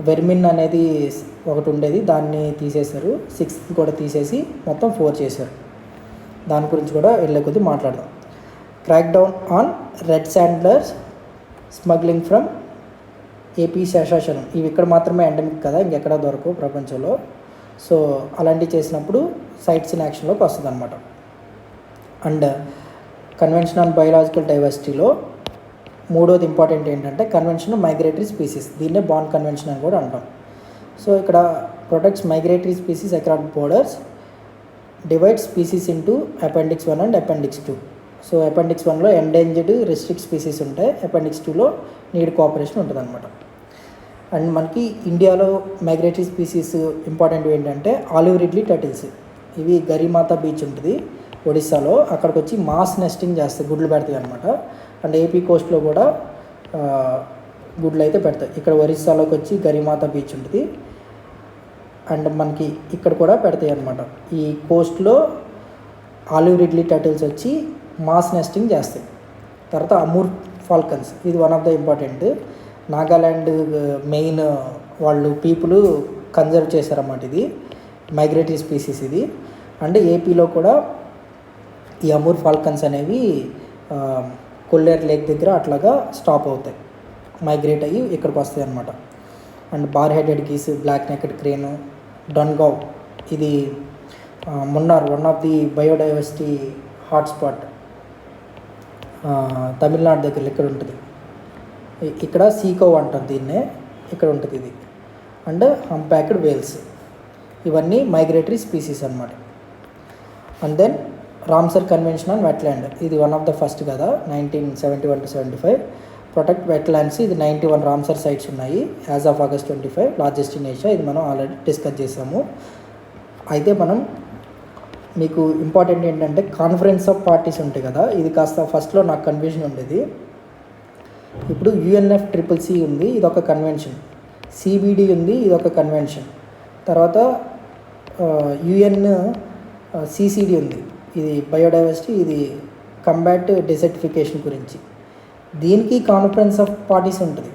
వెర్మిన్ అనేది ఒకటి ఉండేది, దాన్ని తీసేశారు. 6th కూడా తీసేసి మొత్తం 4 చేశారు. దాని గురించి కూడా వెళ్ళే కొద్దీ మాట్లాడదాం. Crack down on red sanders smuggling from AP, Seshachalam. ఇవి ఇక్కడ మాత్రమే ఎండమిక్ కదా, ఇంకెక్కడా దొరకవు ప్రపంచంలో. సో అలాంటివి చేసినప్పుడు సైట్స్ ఇన్ యాక్షన్లోకి వస్తుంది అనమాట. అండ్ కన్వెన్షన్ ఆన్ బయోలాజికల్ డైవర్సిటీలో మూడోది ఇంపార్టెంట్ ఏంటంటే కన్వెన్షన్ మైగ్రేటరీ స్పీసీస్. దీన్నే బాండ్ కన్వెన్షన్ అని కూడా అంటాం. సో ఇక్కడ protects migratory species across borders, divide species into appendix 1 and appendix 2. So appendix 1లో ఎండేంజర్డ్ రిస్ట్రిక్ట్ స్పీసీస్ ఉంటాయి, అపెండిక్స్ 2లో నీడ్ కోఆపరేషన్ ఉంటుంది అనమాట. అండ్ మనకి ఇండియాలో మైగ్రేటరీ స్పీసీస్ ఇంపార్టెంట్ ఏంటంటే ఆలివ్ రిడ్లీ టర్టిల్స్. ఇవి గరిమాత బీచ్ ఉంటుంది ఒడిస్సాలో, అక్కడికి వచ్చి మాస్ నెస్టింగ్ చేస్తాయి, గుడ్లు పెడతాయి అనమాట. అండ్ ఏపీ కోస్ట్లో కూడా గుడ్లు అయితే పెడతాయి. ఇక్కడ ఒరిస్సాలోకి వచ్చి గరిమాత బీచ్ ఉంటుంది, అండ్ మనకి ఇక్కడ కూడా పెడతాయి అనమాట. ఈ కోస్ట్లో ఆలివ్ రిడ్లీ టర్టిల్స్ వచ్చి మాస్ నెస్టింగ్ చేస్తాయి. తర్వాత అమూర్ ఫాల్కన్స్, ఇది one of the important. Nagaland main వాళ్ళు పీపుల్ కన్జర్వ్ చేశారన్నమాట. ఇది మైగ్రేటరీ స్పీసీస్ ఇది. అండ్ ఏపీలో కూడా ఈ అమూర్ ఫాల్కన్స్ అనేవి కొల్లేరు లేక్ దగ్గర అట్లాగా స్టాప్ అవుతాయి, మైగ్రేట్ అయ్యి ఇక్కడికి వస్తాయి అన్నమాట. And bar headed geese, black necked crane, డన్గావ్, ఇది Munnar, one of the biodiversity hotspot, Tamil Nadu దగ్గర ఇక్కడ ఉంటుంది. ఇక్కడ సీకోవ్ అంటారు దీన్నే, ఇక్కడ ఉంటుంది ఇది. అండ్ హంప్యాక్డ్ వేల్స్, ఇవన్నీ మైగ్రేటరీ స్పీసీస్ అనమాట. And then Ramsar convention on wetland, ఇది వన్ ఆఫ్ ద ఫస్ట్ కదా, 1971 to 75. ప్రొటెక్ట్ వెట్లాండ్స్, ఇది 91 రామ్సర్ సైట్స్ ఉన్నాయి as of August 25, largest in Asia. ఇది మనం ఆల్రెడీ డిస్కస్ చేసాము. అయితే మనం మీకు ఇంపార్టెంట్ ఏంటంటే కాన్ఫరెన్స్ ఆఫ్ పార్టీస్ ఉంటాయి కదా, ఇది కాస్త ఫస్ట్లో నాకు కన్ఫ్యూజన్ ఉండేది. ఇప్పుడు UNFCCC ఉంది, ఇది ఒక కన్వెన్షన్. CBD ఉంది, ఇది ఒక కన్వెన్షన్. తర్వాత UNCCD ఉంది, ఇది బయోడైవర్సిటీ, ఇది కంబాట్ డెసర్టిఫికేషన్ గురించి. దీనికి కాన్ఫరెన్స్ ఆఫ్ పార్టీస్ ఉంటుంది.